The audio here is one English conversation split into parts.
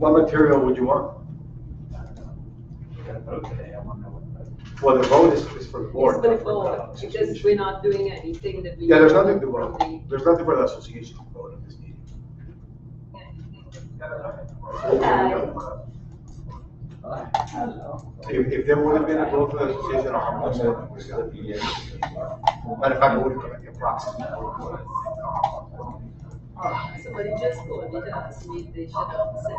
What material would you want? Well, the vote is for the board. It's for the not board, the because association. we're not doing anything that we. Yeah, there's nothing to vote. approve. There's nothing for the association to vote on this meeting. If there would have been a vote for the association, how much more would have been? Matter of fact, it would have been approximately. Somebody just called me to ask me if they should have said.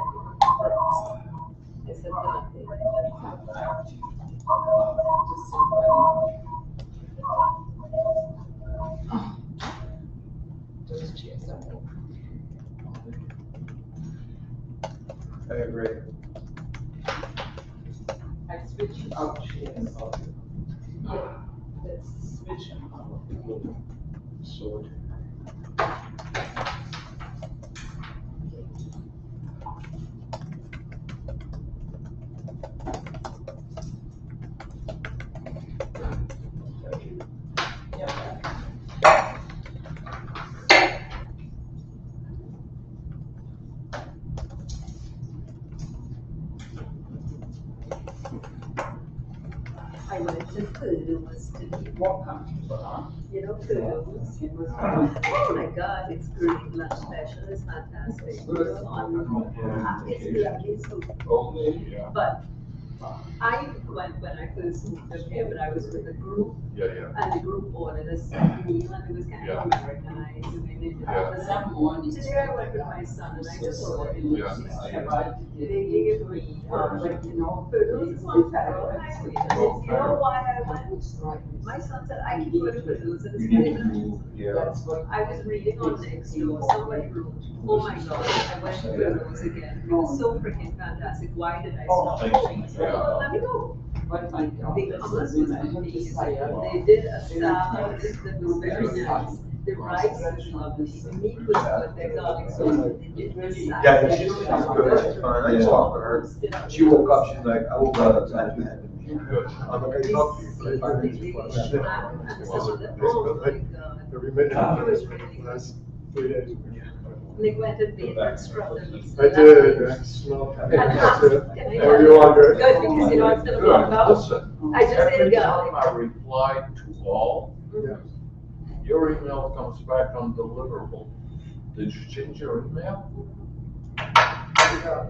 I said nothing. I agree. I switched out chairs. Yeah, let's switch them out. So. I went to Kudos to walk on, you know, Kudos. Oh my God, it's great, lunch special, it's fantastic. It's lovely, so. But I went when I first moved up here, but I was with a group, and the group ordered a set meal, and it was kind of Americanized, and they did it. Today I went with my son, and I just ordered it. They gave me, like, you know, Kudos is wonderful, and I sweet. You know why I went? My son said, I can go to Kudos, and it's really nice. I was reading on Nextdoor, somebody wrote, oh my God, I went to Kudos again, it was so freaking fantastic, why did I stop? Let me go. The hummus was amazing, they did a salad that was very nice, the rice was lovely, the meat was good, their garlic sauce, it was Yeah, salad. she's good, she's fine, I just talked to her, she woke up, she's like, I woke up, I'm like, I talked to you. Every minute It was really the last 3 days. They went to the instructor. I did, I smelled. There you are, Good, good. because you know, it's gonna talk about, Listen, I just ate every garlic. time I reply to all, Yeah. your email comes back undeliverable. Did you change your email? You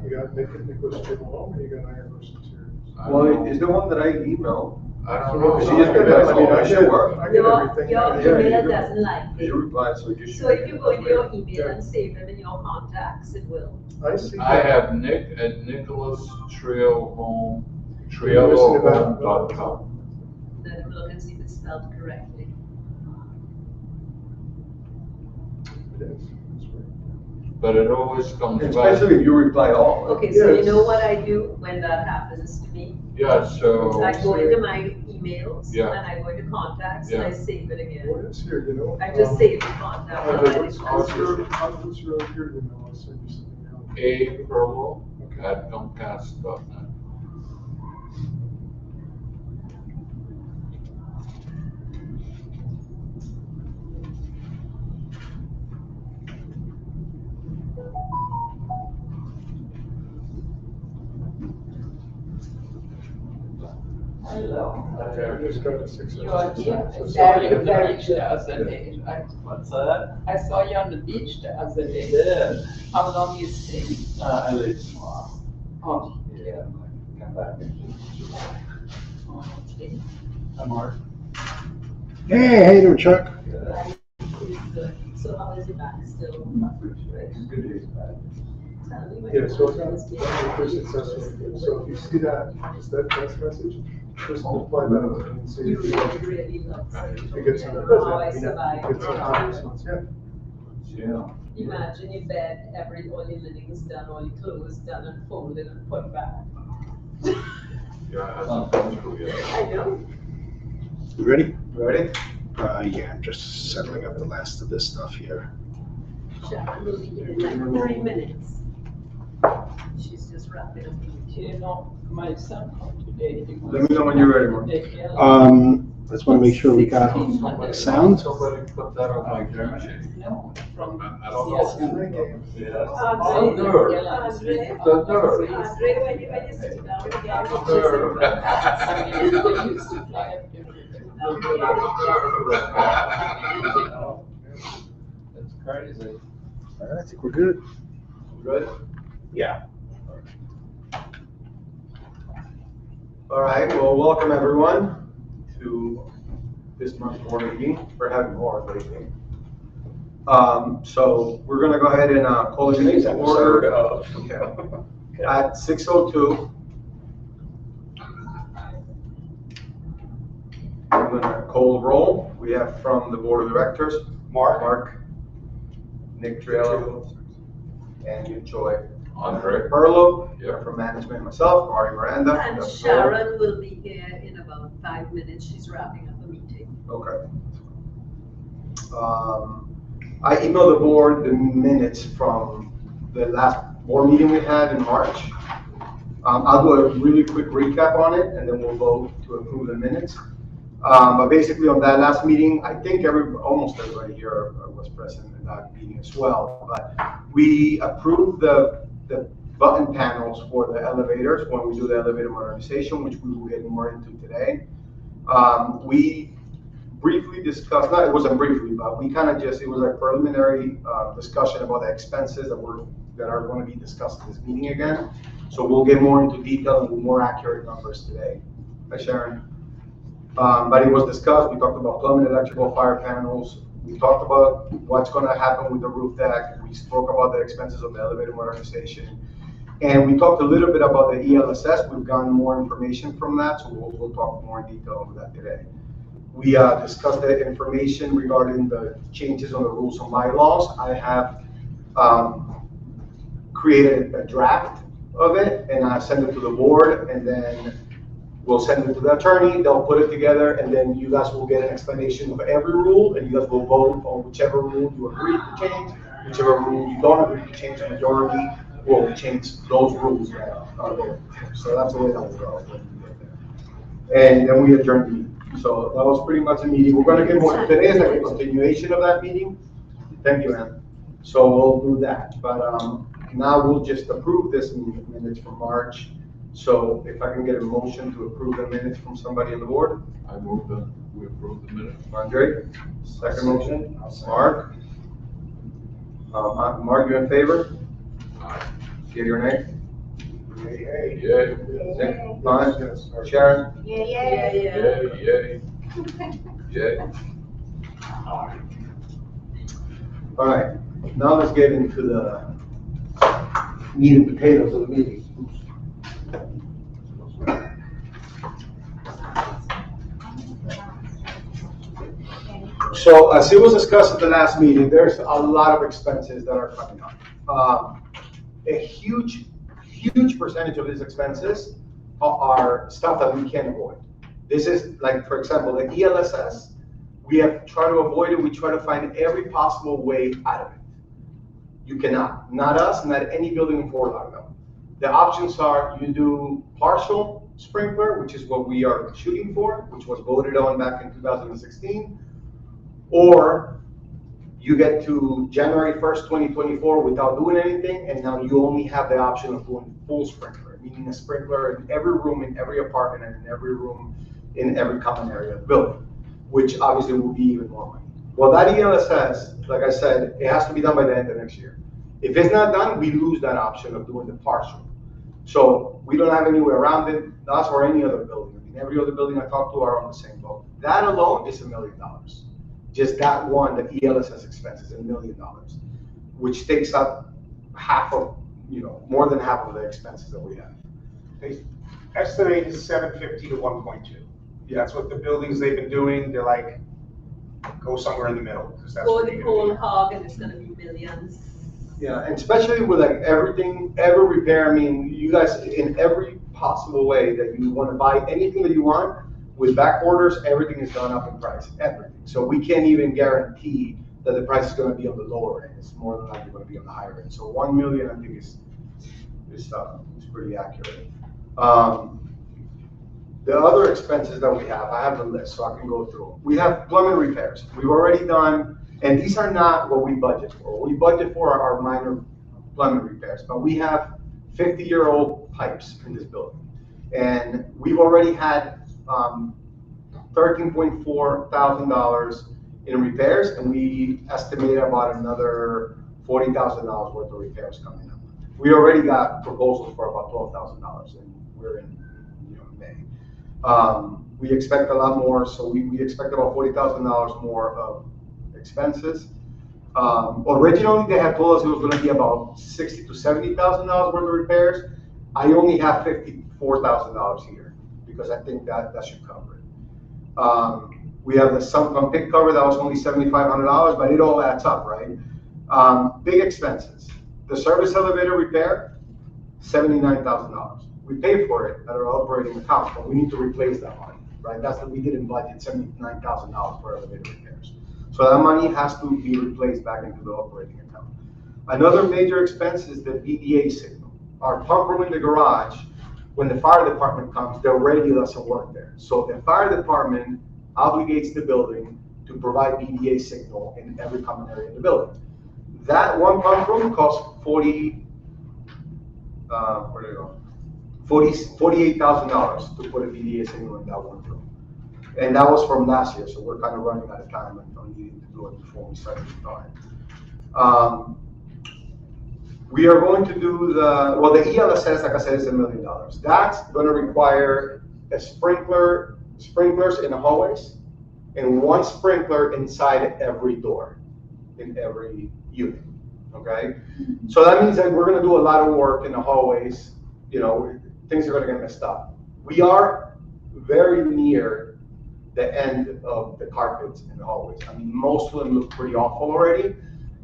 got Nicholas Table Home, or you got Iron Versus Interiors? I don't Well, know. is the one that I emailed, I don't know. She just got that, I mean, I should work. I get Your everything. email doesn't like you it. replied, so you should. So if you go into your email and save them in your contacts, it will. I see. I that. have Nick at You're nicholas.com. Let them look and see if it's spelled correctly. It is, that's right. But it always comes back. Especially if you reply all. Okay, so you Yes. know what I do when that happens to me? Yeah, so, I go into my emails Yeah. and I go into contacts and I Yeah. save it again. Well, it's here, you know. I just save the contact. and let it What's go. your email, I'll send you something else. a.perlo@comcast.net. Hello. I just got a 6. You are here. So I saw sorry. you on the beach the other day, right? What's that? I saw you on the beach the other day. Yeah. How long you staying? I leave tomorrow. Oh, Yeah, come back in July. okay. I'm Mark. Hey, how you doing, Chuck? Good. So how is it back still? Good days back. Tell me when Yeah, so it's it not, was being- pretty successful. So if you see that, just that text message, just reply that and see You if you really love it. you get some. How I survived. Get some response, yeah. Yeah. Imagine your bed, all your linens done, all your clothes done and folded and put back. Yeah, it hasn't come through yet. I know. You ready? Ready? Yeah, I'm just settling up the last of this stuff here. Sharon will be here in like 3 minutes. She's just wrapping up. You know, my son called today. He Let me know when you're ready, Mark. They yell. Just want to make sure we got sound. Somebody put that on my camera sheet. No, from. I don't know. Andre, The nerve. Andre, The nerve. Andre, when you sit down again. They used to fly up It's crazy. All right, I think we're good. Good? Yeah. All right, well, welcome everyone to this month's board meeting. We're having more lately. So we're gonna go ahead and call the meeting to order at 6:02. I'm gonna call roll. We have from the board of directors, Mark, Nick Triello, and you, Joy. Andre. Perlo, Yeah. from management, myself, Marty Miranda. And that's Sharon will be here in about 5 minutes. She's wrapping up a meeting. Okay. I emailed the board the minutes from the last board meeting we had in March. I'll do a really quick recap on it, and then we'll vote to approve the minutes. But basically on that last meeting, I think almost everybody here was present in that meeting as well. But we approved the button panels for the elevators when we do the elevator modernization, which we will get more into today. We briefly discussed, it wasn't briefly, but we kind of it was a preliminary discussion about the expenses that are going to be discussed in this meeting again. So we'll get more into detail and more accurate numbers today. Hi, Sharon. But it was discussed. We talked about plumbing, electrical, fire panels. We talked about what's going to happen with the roof deck. We spoke about the expenses of the elevator modernization. And we talked a little bit about the ELSS. We've gotten more information from that, so we'll talk more in detail over that today. We discussed the information regarding the changes on the rules and bylaws. I have created a draft of it, and I sent it to the board, and then we'll send it to the attorney. They'll put it together, and then you guys will get an explanation of every rule, and you guys will vote on whichever rule you agree to change, whichever rule you don't agree to change. The majority will change those rules that are there. So that's the way that will go when we get there. And then we adjourn the meeting. So that was pretty much the meeting. We're going to get more. Today is like a continuation of that meeting. Thank you, Ann. So we'll do that. But now we'll just approve this minutes from March. So if I can get a motion to approve the minutes from somebody on the board. I move that we approve the minutes. Andre, second motion. Mark. Mark, you in favor? Give your name. Hey, Yay. Nick, fine. Sharon? Yeah. Yay. Yay. All right, now let's get into the meat and potatoes of the meeting. So as it was discussed at the last meeting, there's a lot of expenses that are coming up. A huge percentage of these expenses are stuff that we can't avoid. This is like, for example, the ELSS. We have tried to avoid it. We try to find every possible way out of it. You cannot. Not us, not any building in Fort Lauderdale. The options are you do partial sprinkler, which is what we are shooting for, which was voted on back in 2016, or you get to January 1st, 2024 without doing anything, and now you only have the option of doing full sprinkler, meaning a sprinkler in every room, in every apartment, and in every room, in every common area of the building, which obviously will be even more money. Well, that ELSS, like I said, it has to be done by the end of next year. If it's not done, we lose that option of doing the partial. So we don't have any way around it, us or any other building. I mean, every other building I talk to are on the same boat. That alone is $1 million. Just that one, the ELSS expense is $1 million, which takes up more than half of the expenses that we have. They estimate is 750 to 1.2. That's what the buildings they've been doing. They're like, go somewhere in the middle, because that's Or what the they're whole gonna hog, and it's gonna be millions. Yeah, and especially with like everything, every repair, I mean, you guys, in every possible way that you want to buy anything that you want, with back orders, everything is gone up in price, everything. So we can't even guarantee that the price is going to be on the lower end. It's more than likely going to be on the higher end. So 1 million, I think, is pretty accurate. The other expenses that we have, I have the list, so I can go through. We have plumbing repairs. We've already done, and these are not what we budget for. What we budget for are minor plumbing repairs, but we have 50-year-old pipes in this building. And we've already had $13.4 thousand in repairs, and we estimate about another $40,000 worth of repairs coming up. We already got proposals for about $12,000, and we're in, May. We expect a lot more, so we expect about $40,000 more of expenses. Originally, they had told us it was gonna be about $60,000 to $70,000 worth of repairs. I only have $54,000 here, because I think that should cover it. We have the sump pump pit cover, that was only $7,500, but it all adds up, right? Big expenses. The service elevator repair, $79,000. We pay for it at our operating account, but we need to replace that money, right? That's what we didn't budget, $79,000 for elevator repairs. So that money has to be replaced back into the operating account. Another major expense is the VDA signal. Our pump room in the garage, when the fire department comes, their radio doesn't work there. So the fire department obligates the building to provide VDA signal in every common area in the building. That one pump room costs $48,000 to put a VDA signal in that one room. And that was from last year, so we're kind of running out of time and needing to do it before we start the time. We are going to do the ELSS, like I said, is $1 million. That's going to require a sprinklers in the hallways, and one sprinkler inside every door, in every unit, okay? So that means that we're gonna do a lot of work in the hallways, things are gonna get messed up. We are very near the end of the carpets in the hallways. I mean, most of them look pretty awful already,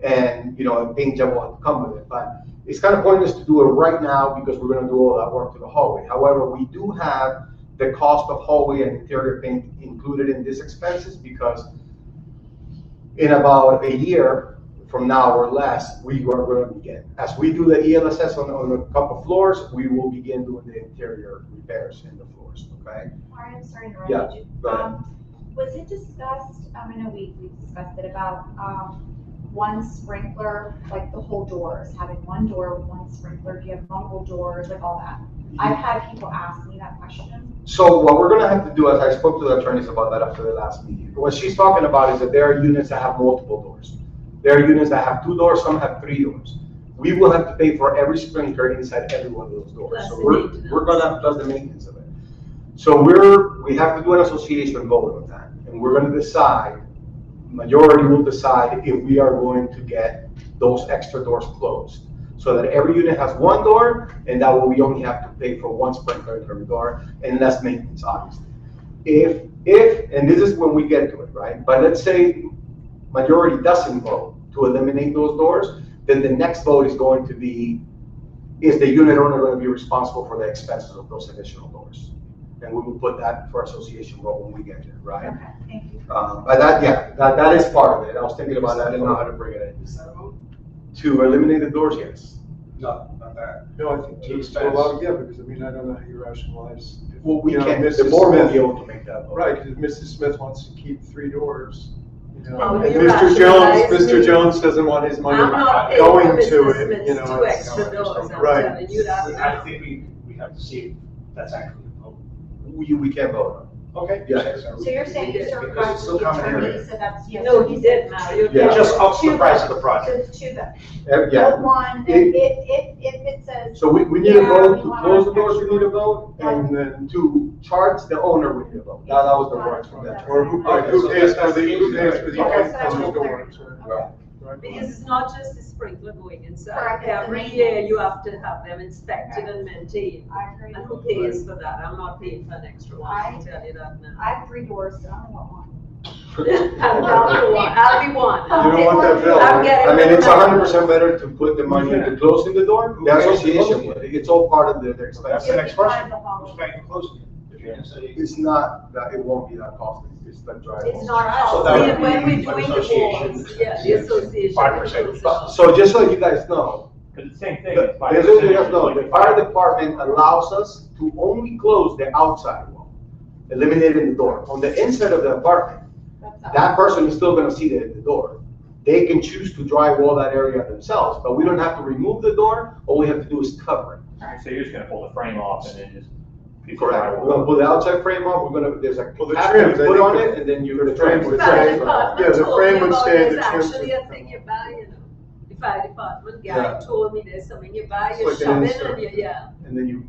and a paint job will have to come with it, but it's kind of pointless to do it right now because we're gonna do all that work to the hallway. However, we do have the cost of hallway and interior paint included in these expenses, because in about a year from now or less, we are going to begin. As we do the ELSS on a couple of floors, we will begin doing the interior repairs in the floors, okay? Sorry, I'm sorry to interrupt you. Go ahead. Was it discussed, I know we discussed it about one sprinkler, like the whole doors, having one door with one sprinkler, do you have multiple doors, like all that? I've had people ask me that question. So what we're going to have to do, as I spoke to the attorneys about that after the last meeting, what she's talking about is that there are units that have multiple doors. There are units that have 2 doors, some have 3 doors. We will have to pay for every sprinkler inside every one of those doors. Plus So the we're maintenance. going to plus the maintenance of it. So we have to do an association vote on that, and we're going to decide. Majority will decide if we are going to get those extra doors closed, so that every unit has 1 door, and that way we only have to pay for 1 sprinkler in every door, and less maintenance, obviously. If, and this is when we get to it, right? But let's say majority doesn't vote to eliminate those doors, then the next vote is going to be, is the unit owner going to be responsible for the expenses of those additional doors? And we will put that for association vote when we get there, right? Okay, thank you. But that is part of it. I was thinking about that, I didn't know how to bring it in. Is that a vote? To eliminate the doors, yes. No, not that. No, I think to allow, yeah, because because I don't know how you rationalize. if, Well, we you know, can't, the Mrs. board will Smith- be able to make that vote. Right, because Mrs. Smith wants to keep 3 doors, How and do you Mr. Jones, rationalize Mr. me? Jones doesn't want his money I'm not paying going for to Mrs. it, Smith's 2 it's- extra doors, I'm Right. telling you that. I think we have to see if that's actually a vote. We can't vote on Okay. Yeah. So you're saying Mr. Because Crutch, it's still the common attorney, area. so that's, yes. No, he didn't, Mario. Yeah. It just ups the price of the project. To the, it. Yeah, vote one, It- and if it says, so we need a Yeah, vote we to want close the doors, we need a vote, Yeah. and then to charge the owner, we need a vote. That was the words from that. Or who Okay, who so pays that's for the, who pays for the Okay, so that's extra clear. doors, right? Right. Because it's not just the sprinkler going inside. Correct, it's the Every maintenance. year you have to have them inspected and maintained. I agree. And who pays for that? I'm not paying for an extra one, I'll I- tell you that now. I have 3 doors, so I don't want one. I'll be one, I'll be one. You don't want that bill. I'm getting I mean, it's the money. 100% better to put the money into closing the door, the association, would. It's all part of the That's expense. the next question. The hall. Who's paying for closing it? If you're gonna say. It's not, that it won't be that costly, it's the drive. It's not. So that would And when be we're doing the association. boards, yeah, the association. 5%. So just so you guys know, Because the same thing. the, it's by just so you guys percentage, know, like the fire department allows us to only close the outside wall. eliminating the door. On the inside of the apartment, that person is still gonna see the door. They can choose to drywall that area themselves, but we don't have to remove the door, all we have to do is cover it. So you're just gonna pull the frame off and then just. piece of Correct, drywall. we're gonna put the outside frame off, we're gonna, there's a Well, the cap that you trims, I put think on the- it, and then you. the frame would Fire stay. department Yeah, the told frame me would about stay, there's the trims actually would a thing come. you buy, you know. The fire department guy Yeah. told me there's something you buy, It's you like shove an it insert. and you, yeah. And then you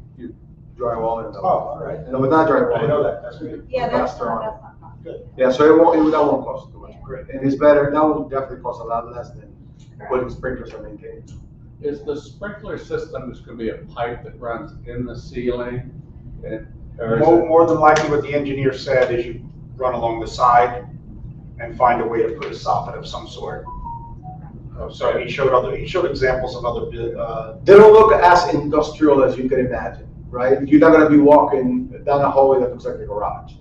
drywall it. Oh, all right. No, it's not drywall. I didn't know that, that's good. Yeah, that's Plaster on it. not fun. Good. Yeah, so that won't cost too much, great, and it's better, that will definitely cost a lot less than putting sprinklers and maintaining. Is the sprinkler system just gonna be a pipe that runs in the ceiling? Or is it? More than likely what the engineer said is you run along the side and find a way to put a soffit of some sort. So he showed examples of other, They don't look as industrial as you can imagine, right? You're not gonna be walking down a hallway that looks like a garage.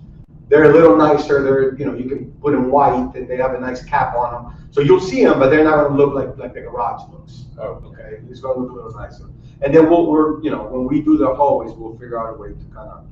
They're a little nicer, you can put them white, and they have a nice cap on them. So you'll see them, but they're not gonna look like the garage looks. Oh, Okay, it's gonna look a little nicer. And then when we do the hallways, we'll figure out a way to kind of.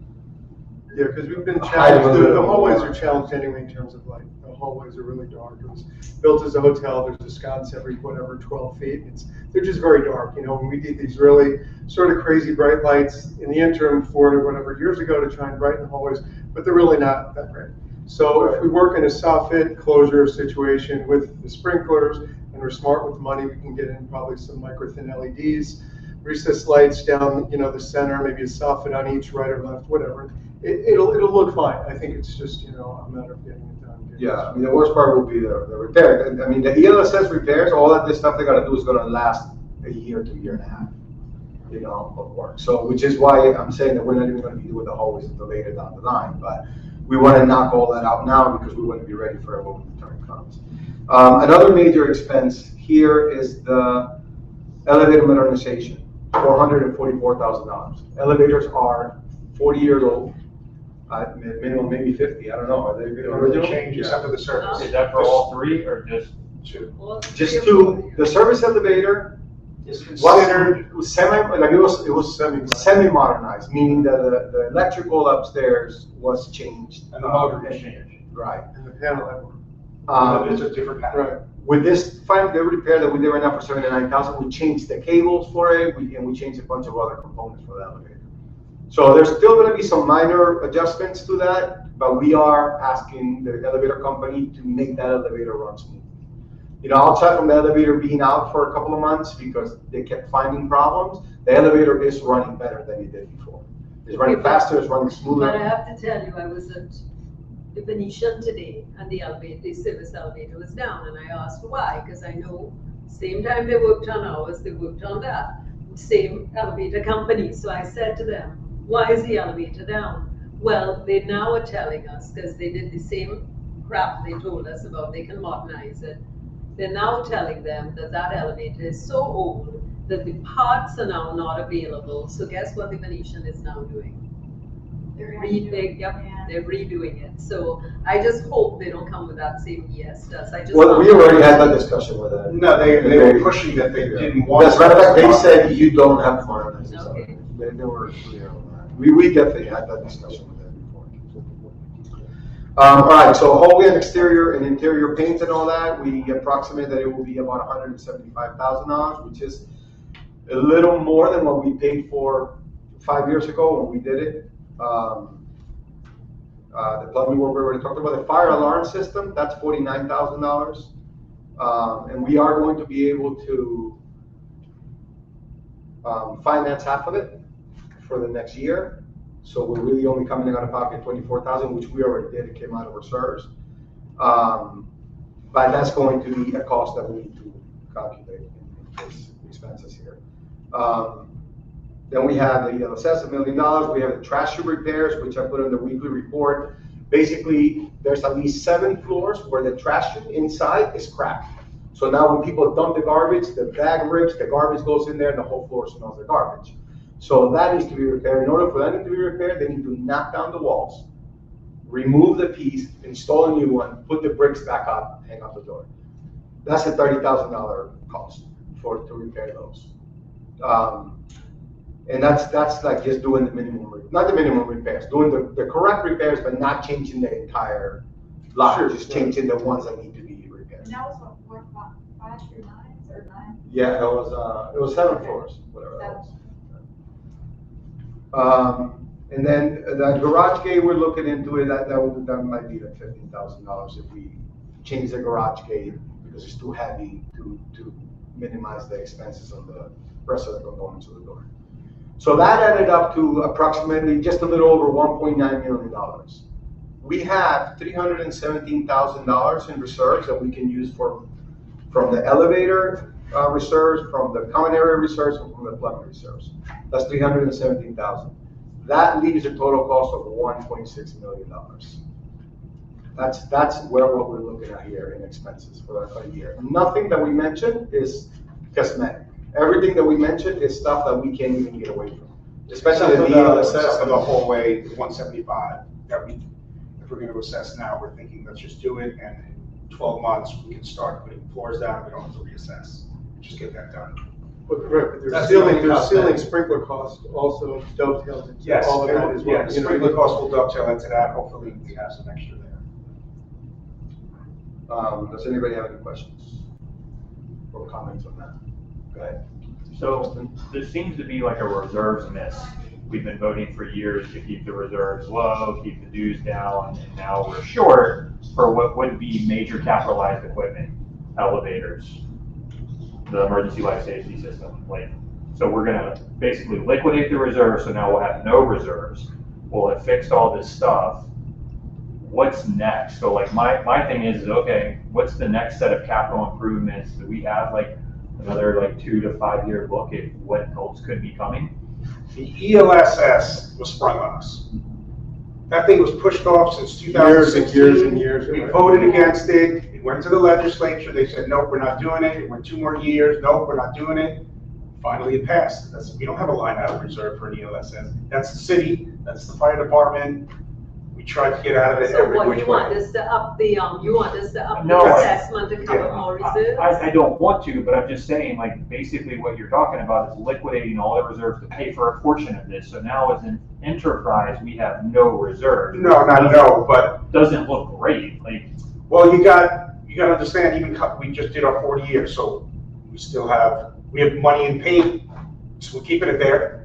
Yeah, because we've been Hide them a challenged, little the bit hallways more. are challenged anyway in terms of like, the hallways are really dark. It was built as a hotel, there's a sconce every, whatever, 12 feet. They're just very dark, when we did these really sort of crazy bright lights in the interim 4 or whatever years ago to try and brighten the hallways, but they're really not that great. So if we work in a soffit closure situation with the sprinklers, and we're smart with the money, we can get in probably some micro thin LEDs, recessed lights down, the center, maybe a soffit on each, right or left, whatever. It'll look fine. I think it's just, a matter of getting it done. Yeah, I mean, the worst part will be the repair. I mean, the ELSS repairs, all of this stuff they gotta do is gonna last a year to a year and a half, of work. So, which is why I'm saying that we're not even gonna be doing the hallways until later down the line, but we wanna knock all that out now because we wanna be ready for it when the time comes. Another major expense here is the elevator modernization, $444,000. Elevators are 40 years old. Minimum maybe 50, I don't know, are they the original? change except for the surface. Is that for all three or just? Two. All Just three of two, them. the service elevator Is was considered, it was semi-modernized, meaning that the electrical upstairs was changed. and the motor was changed. Right. And the panel that work. It's a different pattern. Right. With this the repair that we did right now for 79,000, we changed the cables for it, and we changed a bunch of other components for the elevator. So there's still gonna be some minor adjustments to that, but we are asking the elevator company to make that elevator run smoothly. Outside from the elevator being out for a couple of months because they kept finding problems, the elevator is running better than it did before. It's running faster, it's running But I smoother. have to tell you, I was at the Venetian today, and the elevator, the service elevator was down, and I asked why, because I know same time they worked on ours, they worked on that, same elevator company. So I said to them, why is the elevator down? Well, they now are telling us, because they did the same crap they told us about, they can modernize it. They're now telling them that that elevator is so old that the parts are now not available. So guess what the Venetian is now doing? They're redoing it. So I just hope they don't come with that same BS to us. I just. Well, we already had that discussion with them. No, they were pushing that they didn't want. As a matter of fact, they said you don't have to modernize this. Okay. They were clear on that. We definitely had that discussion with them before. All right, so hallway and exterior and interior paint and all that, we approximate that it will be about $175,000, which is a little more than what we paid for 5 years ago when we did it. The plumbing work we already talked about. The fire alarm system, that's $49,000. And we are going to be able to finance half of it for the next year. So we're really only coming out of pocket $24,000, which we already did. It came out of reserves. But that's going to be a cost that we need to calculate in these expenses here. Then we have the ELSS, $1 million. We have the trash chute repairs, which I put in the weekly report. Basically, there's at least 7 floors where the trash chute inside is cracked. So now when people dump the garbage, the bag rips, the garbage goes in there, and the whole floor smells like garbage. So that needs to be repaired. In order for that to be repaired, they need to knock down the walls, remove the piece, install a new one, put the bricks back up, hang up the door. That's a $30,000 cost to repair those. And that's like just doing the minimum, not the minimum repairs, doing the correct repairs, but not changing the entire lot, Sure, just sure. changing the ones that need to be repaired. And that was what, 5 through 9s or 9? Yeah, it was 7 floors, whatever that was. And then the garage gate, we're looking into it, that might be like $15,000 if we change the garage gate, because it's too heavy to minimize the expenses on the rest of the components of the door. So that added up to approximately just a little over $1.9 million. We have $317,000 in reserves that we can use from the elevator reserves, from the common area reserves, and from the plumbing reserves. That's $317,000. That leaves a total cost of $1.6 million. That's what we're looking at here in expenses for a year. Nothing that we mentioned is cosmetic. Everything that we mentioned is stuff that we can't even get away from, especially the Except for the hallway, 175, that if we're gonna assess now, we're thinking, let's just do it, and in 12 months, we can start putting floors down, we don't have to reassess. Just get that done. But there's That's ceiling, the only there's cost ceiling that- sprinkler costs also dovetails into Yes, all of that as well. yeah, You know, sprinkler costs will dovetail into that, hopefully we have some extra there. Does anybody have any questions or comments on that? Go ahead. So there seems to be like a reserves miss. We've been voting for years to keep the reserves low, keep the dues down, and now we're short for what would be major capitalized equipment, elevators, the emergency life safety system. Like, so we're gonna basically liquidate the reserves, so now we'll have no reserves. We'll have fixed all this stuff. What's next? So like my thing is, okay, what's the next set of capital improvements? Do we have like another like 2 to 5 year look at what else could be coming? The ELSS was sprung on us. That thing was pushed off since Years 2016. and years and years. We voted against it. It went to the legislature. They said, nope, we're not doing it. It went 2 more years. Nope, we're not doing it. Finally, it passed. We don't have a line item reserve for an ELSS. That's the city. That's the fire department. We tried to get out of it So every what, which you want way. us to up the, you want us to up the No, assessment to cover more reserves? I don't want to, but I'm just saying, like, basically what you're talking about is liquidating all the reserves to pay for a portion of this. So now as an enterprise, we have no reserves. No, not no, but, Doesn't look great, like, well, you got to understand, we just did our 40 years, so we have money in paint, so we're keeping it there.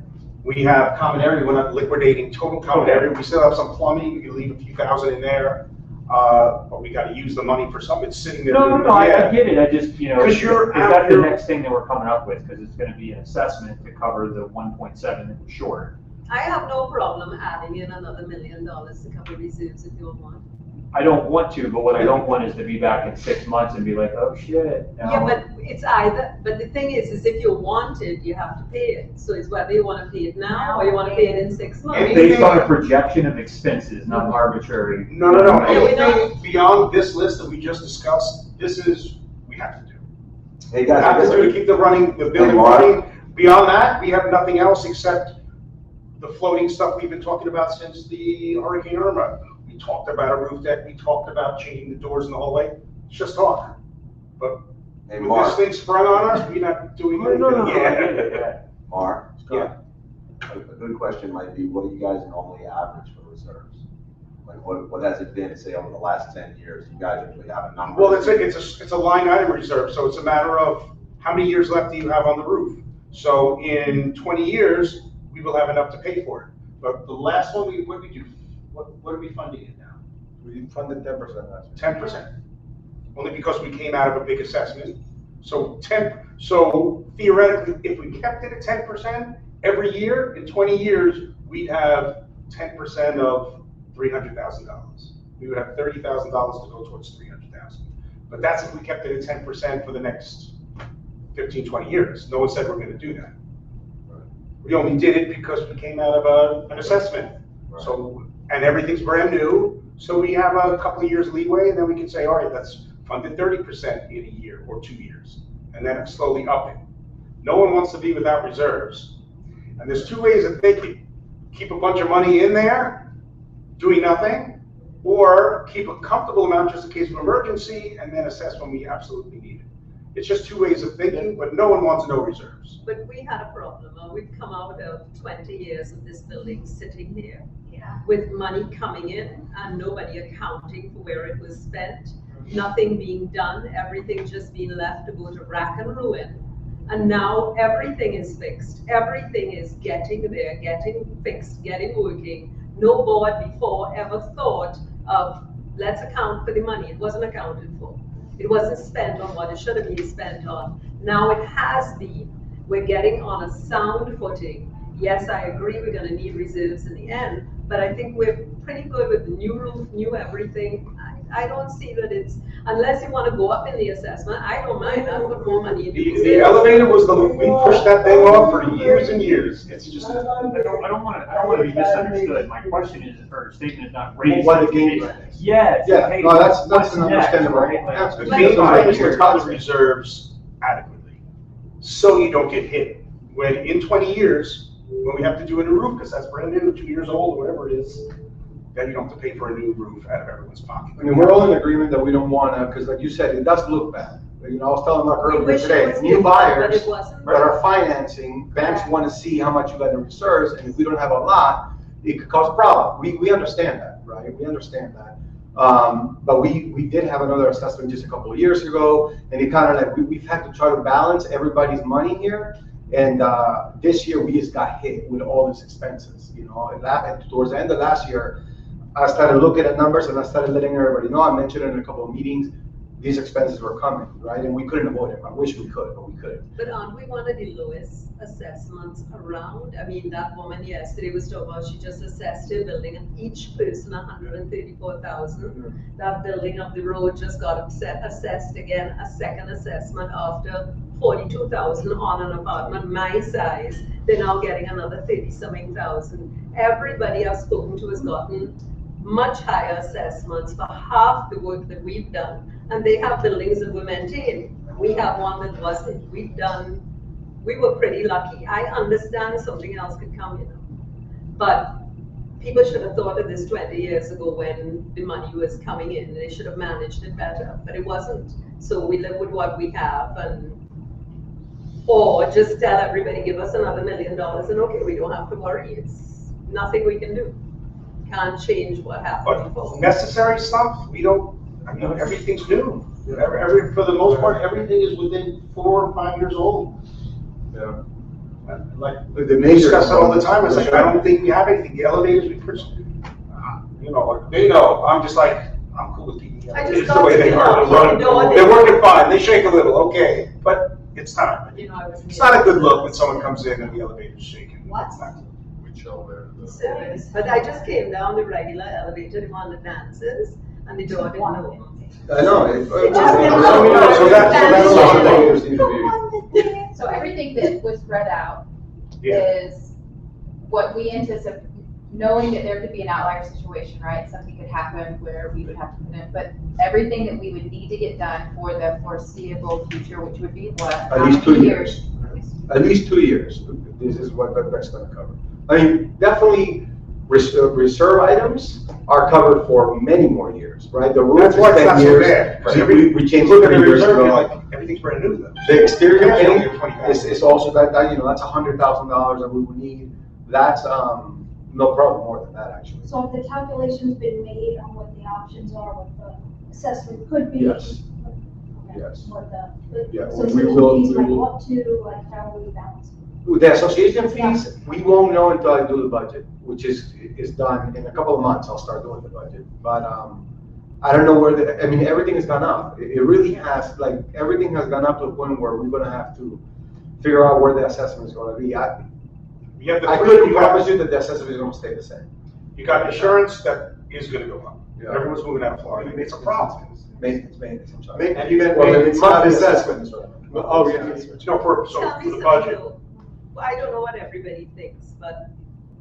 We have common area, we're not liquidating total common area, we still have some plumbing, we can leave a few thousand in there, but we gotta use the money for something, it's sitting there. no, I Yeah. get it, I just, you know, is 'Cause you're out that the here- next thing that we're coming up with? Because it's gonna be an assessment to cover the 1.7 that we're short. I have no problem adding in another $1 million to cover reserves if you want. I don't want to, but what I don't want is to be back in 6 months and be like, oh shit. Yeah, now- but it's either, but the thing is if you want it, you have to pay it. So it's whether you want to pay it now or you want to pay it in 6 months. Based on a projection of expenses, not arbitrary. No, Yeah, we anything beyond this list that we just discussed, we have to do. Hey We guys, have to do to keep the building Mark. running. Beyond that, we have nothing else except the floating stuff we've been talking about since the Hurricane Irma. We talked about a roof deck, we talked about changing the doors in the hallway, it's just talk. But hey with this Mark, thing sprung on us, we're not doing anything. No, I get yet. it, yeah. Mark, Yeah. a good question might be, what do you guys normally average for reserves? Like what has it been, say, over the last 10 years? You guys usually have a number? Well, it's a line item reserve, so it's a matter of how many years left do you have on the roof? So in 20 years, we will have enough to pay for it. But the last one, what did we do? What are we funding it now? We funded 10% last year. 10%. Only because we came out of a big assessment. So theoretically, if we kept it at 10% every year, in 20 years, we'd have 10% of $300,000. We would have $30,000 to go towards $300,000. But that's if we kept it at 10% for the next 15, 20 years. No one said we're gonna do that. We only did it because we came out of an assessment. So, and everything's brand new, so we have a couple of years leeway, and then we can say, all right, let's fund it 30% in a year or 2 years, and then slowly up it. No one wants to be without reserves. And there's 2 ways that they could keep a bunch of money in there, doing nothing, or keep a comfortable amount just in case of emergency, and then assess when we absolutely need it. It's just two ways of thinking, but no one wants no reserves. But we had a problem, we've come out of 20 years of this building sitting here Yeah. with money coming in and nobody accounting for where it was spent, nothing being done, everything just being left to go to rack and ruin. And now everything is fixed, everything is getting there, getting fixed, getting working. No board before ever thought of, let's account for the money. It wasn't accounted for. It wasn't spent on what it should have been spent on. Now it has been. We're getting on a sound footing. Yes, I agree, we're gonna need reserves in the end, but I think we're pretty good with the new roof, new everything. I don't see that it's, unless you wanna go up in the assessment, I don't mind, I'll put more money in the The reserves. elevator was we pushed that thing off for years and years. It's just, I don't wanna be misunderstood. My question is, or statement is not raised. What the game plan is. Yes. Yeah, okay, no, that's what's an next, understandable right? Like, answer. the Like- game plan is Like- to cut the reserves adequately, so you don't get hit. When in 20 years, when we have to do a new roof, because that's brand new, 2 years old, or whatever it is, then you don't have to pay for a new roof out of everyone's pocket. I mean, we're all in agreement that we don't wanna, because like you said, it does look bad. You know, I was telling Mark We earlier wish it today, was new different, but buyers it wasn't. that are financing, banks wanna see how much you got in reserves, and if we don't have a lot, it could cause a problem. We understand that, right? We understand that. But we did have another assessment just a couple of years ago, and it kind of like, we've had to try to balance everybody's money here. And this year, we just got hit with all these expenses, you know, and towards the end of last year, I started looking at numbers and I started letting everybody know, I mentioned it in a couple of meetings, these expenses were coming, right? And we couldn't avoid them. I wish we could, but we couldn't. But aren't we one of the lowest assessments around? I mean, that woman yesterday was talking about, she just assessed her building and each person 134,000. That building up the road just got assessed again, a second assessment after 42,000 on an apartment my size. They're now getting another 30-something thousand. Everybody I've spoken to has gotten much higher assessments for half the work that we've done. And they have buildings that were maintained. We have one that wasn't. We were pretty lucky. I understand something else could come, you know. But people should have thought of this 20 years ago when the money was coming in. They should have managed it better, but it wasn't. So we live with what we have, or just tell everybody, give us another $1 million and okay, we don't have to worry. It's nothing we can do. Can't change what happened But before. necessary stuff, we don't, I mean, everything's new. For the most part, everything is within 4 or 5 years old. Yeah. Like, The we major discuss it all the time, it's like, components- I don't think we have anything, the elevators, we push, you know, they know, I'm just like, I'm cool with keeping the I just elevators the thought way they you are. know, you know, They're working fine, they shake a little, okay, but it's time. You know, I was. It's not a good look when someone comes in and the elevator's shaking. What? It's not- Which elevator? Serious. But I just came down the regular elevator, the one that dances, and the door didn't open. I know. So that's all all. elevators need to be. So everything that was spread out Yeah. is what we anticipate, knowing that there could be an outlier situation, right? Something could happen where we would have to put in, but everything that we would need to get done for the foreseeable future, which would be what? At least 2 years. At least 2 years, this is what that's gonna cover. I mean, definitely, reserve items are covered for many more years, right? The roof That's is why it's 10 not so years. bad. 'Cause We changed Look it at the 3 years reserve, ago. you're like, everything's brand new then. The exterior Yeah, paint you're 20,000. is also that, you know, that's $100,000 that we would need. That's, no problem more than that, actually. So have the calculations been made on what the options are, what the assessment could be? Yes. Okay, Yes. What Yeah, so we will- fees we might will- go up to, like, how are we balancing? The association fees, we won't know until I do the budget, which is done in a couple of months. I'll start doing the budget. But I don't know where I mean, everything has gone up. It really has, like, everything has gone up to a point where we're gonna have to figure out where the assessment is gonna be. You have the I free- couldn't you got- promise you that the assessment is gonna stay the same. You got insurance that is gonna go up. Yeah. Everyone's moving out of Florida, it's a problem. Maintenance, I'm sorry. And you meant Well, maintenance, not monthly assessment. assessment is what I meant. Oh, yeah. No, for Tell me the something, budget. though. I don't know what everybody thinks, but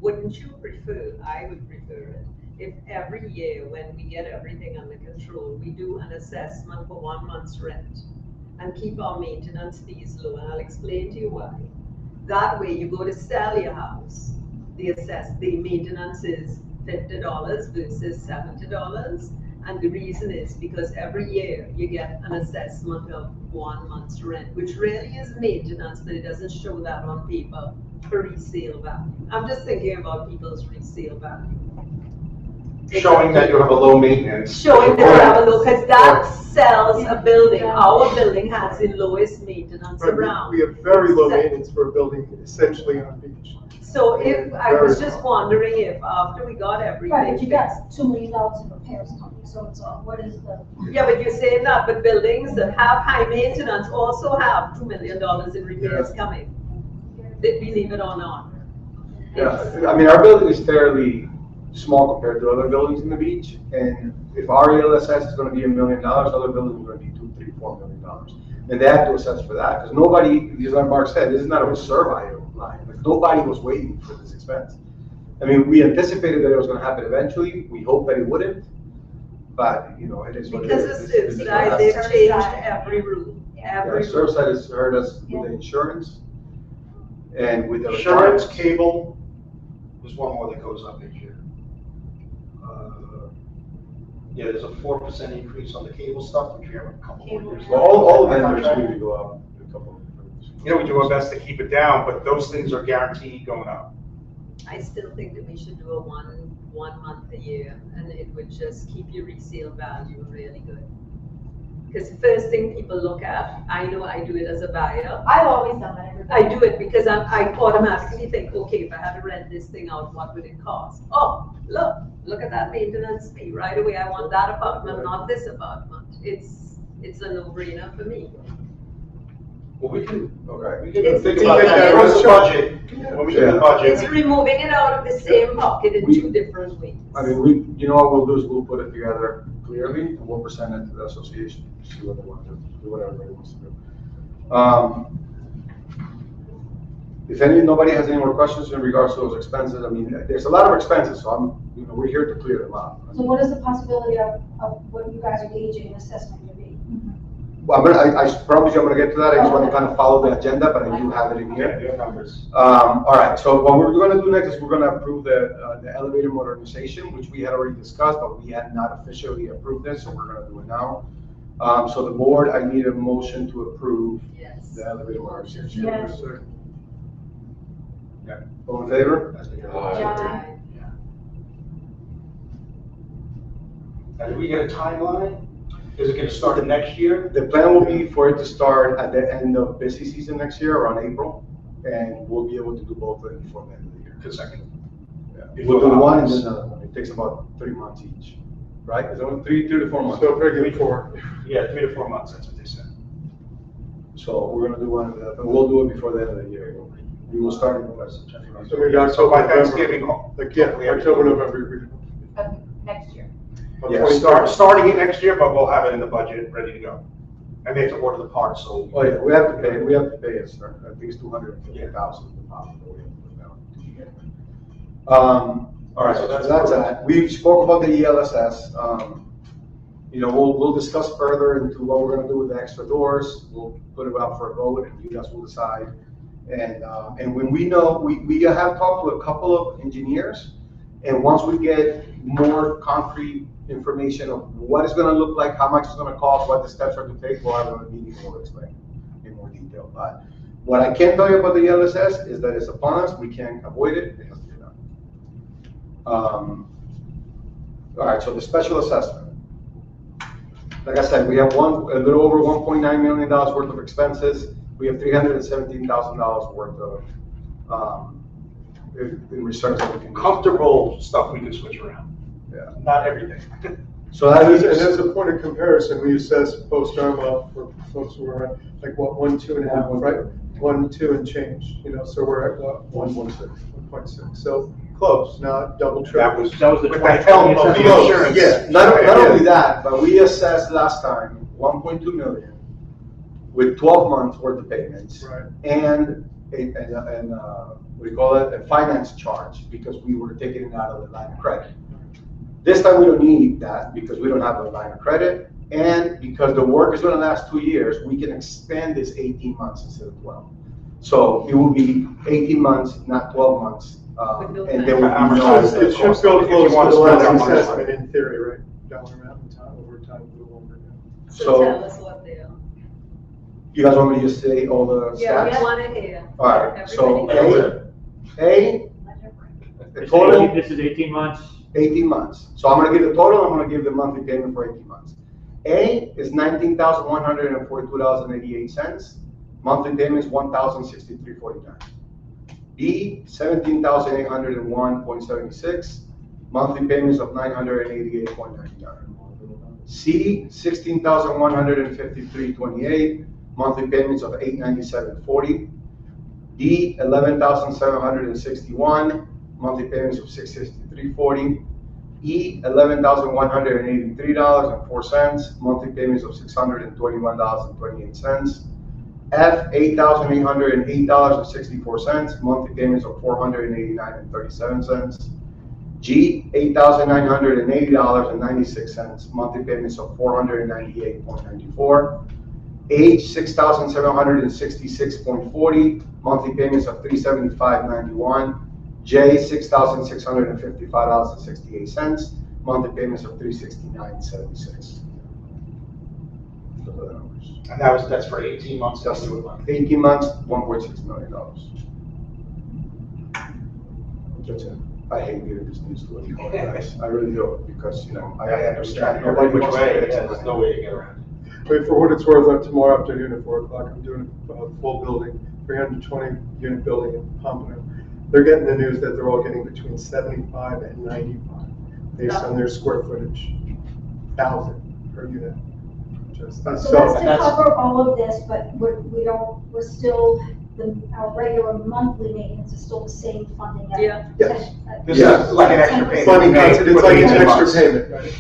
wouldn't you prefer, I would prefer it, if every year when we get everything under control, we do an assessment for 1 month's rent and keep our maintenance fees low, and I'll explain to you why. That way, you go to sell your house, the maintenance is $50 versus $70. And the reason is because every year you get an assessment of 1 month's rent, which really is maintenance, but it doesn't show that on paper for resale value. I'm just thinking about people's resale value. Showing that you have a low maintenance. Showing that you have a low, because that sells a building. Our building has the lowest maintenance Right, around. we have very low So- maintenance for a building essentially on the beach. So if, I was Very just low. wondering if after we got everything. Right, but you got $2 million in repairs coming, so it's, what is the? Yeah, but you're saying that, but buildings that have high maintenance also have $2 million in repairs coming. Believe it or not. Yeah, I mean, our building is fairly small compared to other buildings in the beach, and if our ELSS is gonna be $1 million, other buildings are gonna be $2, $3, $4 million. And they have to assess for that, because nobody, as like Mark said, this is not a reserve item line, like, nobody was waiting for this expense. I mean, we anticipated that it was gonna happen eventually, we hoped that it wouldn't, but, you know, it is what it Because is. of It's what Surfside, happens. they've changed every rule, every rule. Surfside has hurt us with the insurance, and with the Insurance, requirements. cable, there's one more that goes up each year. Yeah, there's a 4% increase on the cable stuff, which we have a couple more years. Well, all vendors need to go up a couple of. You know, we do our best to keep it down, but those things are guaranteed going up. I still think that we should do a one month a year, and it would just keep your resale value really good. Because the first thing people look at, I know I do it as a buyer, I've always done that, everybody. I do it because I automatically think, okay, if I had to rent this thing out, what would it cost? Oh, look at that maintenance fee, right away, I want that apartment, not this apartment. It's a no-brainer for me. Well, we can Okay. think about that, when the budget, when we do the budget. It's removing it out of the same pocket in two different ways. I mean, you know what we'll do is we'll put it together clearly, and we'll present it to the association, see what they want to do whatever everybody wants to do. If nobody has any more questions in regards to those expenses, I mean, there's a lot of expenses, so we're here to clear them up. So what is the possibility of what you guys are gauging an assessment to be? Well, I promise you I'm gonna get to that, I just want to kind of follow the agenda, but I do have it in here. Yeah, numbers. All right, so what we're gonna do next is we're gonna approve the elevator modernization, which we had already discussed, but we had not officially approved this, so we're gonna do it now. So the board, I need a motion to approve Yes. the elevator modernization. Yes. Yeah. All in favor? Yeah. And do we get a timeline? Is it gonna start in next year? The plan will be for it to start at the end of busy season next year, around April, and we'll be able to do both of them before the end of the year. Consecutive. Yeah. We'll do one and then another one. It takes about 3 months each, right? Is it 3 to 4 months? So regularly 4. Yeah, 3 to 4 months, that's what they said. So we're gonna do one of that, but we'll do it before the end of the year. We will start in November. So maybe So by October, Thanksgiving, November. Like, yeah, October, November. Of next year. Yeah, starting it next year, but we'll have it in the budget, ready to go. And they have to order the parts, so. Oh, yeah, we have to pay a certain, I think it's 250,000 deposit that we have to put down. All right, so that's that. We spoke about the ELSS. We'll discuss further into what we're gonna do with the extra doors. We'll put it out for a vote and you guys will decide. And when we know, we have talked to a couple of engineers, and once we get more concrete information of what it's gonna look like, how much it's gonna cost, what the steps are to take, we'll have a meeting and we'll explain in more detail. But what I can tell you about the ELSS is that it's upon us, we can't avoid it, it has to be done. All right, so the special assessment. Like I said, we have a little over $1.9 million worth of expenses. We have $317,000 worth of in research that we can. Comfortable stuff we can switch around. Yeah. Not everything. So that And is, as a point of comparison, we assess post-Irma for folks who are like, what, 1, 2.5, right? 1, 2 and change, so we're at what? 1.6. 1.6, so close, not double, That triple. was That was the with the help of the 2020 insurance. Yeah, not only that, but we assessed last time 1.2 million with 12 months worth of payments. Right. And what do you call it, a finance charge, because we were taking it out of the line of credit. This time we don't need that because we don't have a line of credit, and because the work is gonna last 2 years, we can expand this 18 months instead of 12. So it will be 18 months, not 12 months, and there will be no. It should go close to the last assessment in theory, right? Dollar amount and time. So tell us what they are. You guys want me to just say all the Yeah, we stats? want to hear. All right, so Everybody. the total, This is 18 months. 18 months. So I'm gonna give the total, I'm gonna give the monthly payment for 18 months. A is $19,142.88. Monthly payment is $1,063.49. B, $17,801.76. Monthly payments of $988.99. C, $16,153.28. Monthly payments of $897.40. D, $11,761. Monthly payments of $663.40. E, $11,183.04. Monthly payments of $621.28. F, $8,808.64. Monthly payments of $489.37. G, $8,980.96. Monthly payments of $498.94. H, $6,766.40. Monthly payments of $375.91. J, $6,655.68. Monthly payments of $369.76. Those are the numbers. And that's for 18 months. Just 18 months, $1.6 million. That's it. I hate giving this news to you guys. I really do, because, I understand. Nobody Nobody which wants way, to yeah, get it. there's no way to get around it. Wait, for what it's worth, tomorrow afternoon at 4 o'clock, I'm doing a full building, 320 unit building in Pompano. They're getting the news that they're all getting between 75 and 95 based on their square footage, 1,000 per unit. So that's to cover all of this, but we're still, our regular monthly maintenance is still the same funding. Yeah. Yes. This is like an extra payment. Funding cuts, for it's the like an 18 extra months. payment, right?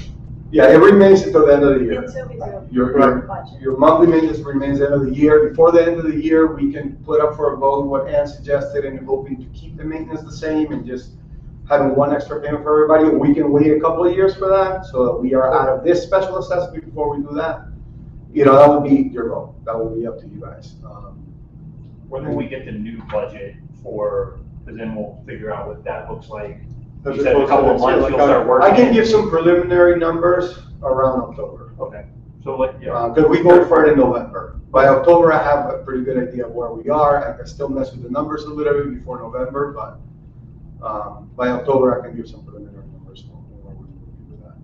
Yeah, it remains until the end of the year. Until we do Your budget. your monthly maintenance remains end of the year. Before the end of the year, we can put up for a vote what Ann suggested, and hoping to keep the maintenance the same and just having one extra payment for everybody. We can wait a couple of years for that, so that we are out of this special assessment before we do that. That would be your vote. That would be up to you guys. When will we get the new budget for, because then we'll figure out what that looks like. As You said a opposed to couple of next year, months, like you'll start working. I can give some preliminary numbers around October. Okay, so yeah. Because we voted for it in November. By October, I have a pretty good idea of where we are. I can still mess with the numbers a little bit before November, but by October, I can give some preliminary numbers on where we will do that.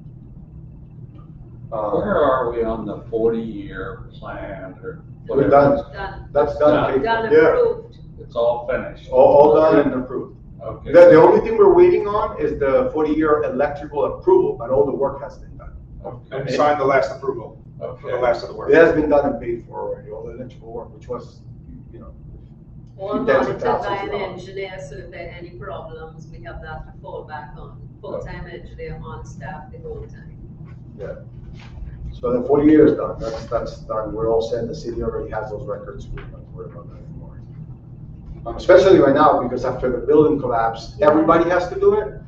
Where are we on the 40-year plan or We're whatever? done. Done. That's done. Done, Yeah. approved. It's all finished. All done and approved. Okay. The only thing we're waiting on is the 40-year electrical approval, but all the work has been done. And we signed the last approval for the Okay. last of the work. It has been done and paid for already, all the electrical work, which was, All tens of monitored by thousands an of dollars. engineer, so if there are any problems, we have that to fall back on. Full-time engineer on staff the whole time. Yeah. So the 40 years done, that's done, we're all set, the city already has those records, we're not worried about that anymore. Especially right now, because after the building collapsed, everybody has to do it,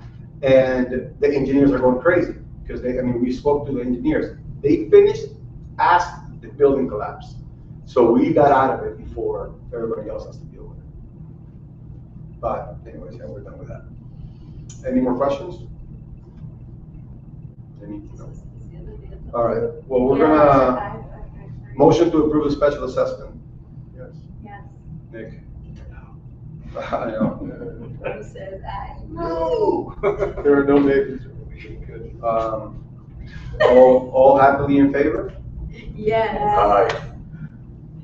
and the engineers are going crazy, because we spoke to the engineers, they finished as the building collapsed. So we got out of it before everybody else has to deal with it. But anyways, yeah, we're done with that. Any more questions? All right, well, we're gonna, motion to approve the special assessment. Yes. Yes. Nick? I know. Who says aye? No. There are no maybes. Good. All happily in favor? Yes.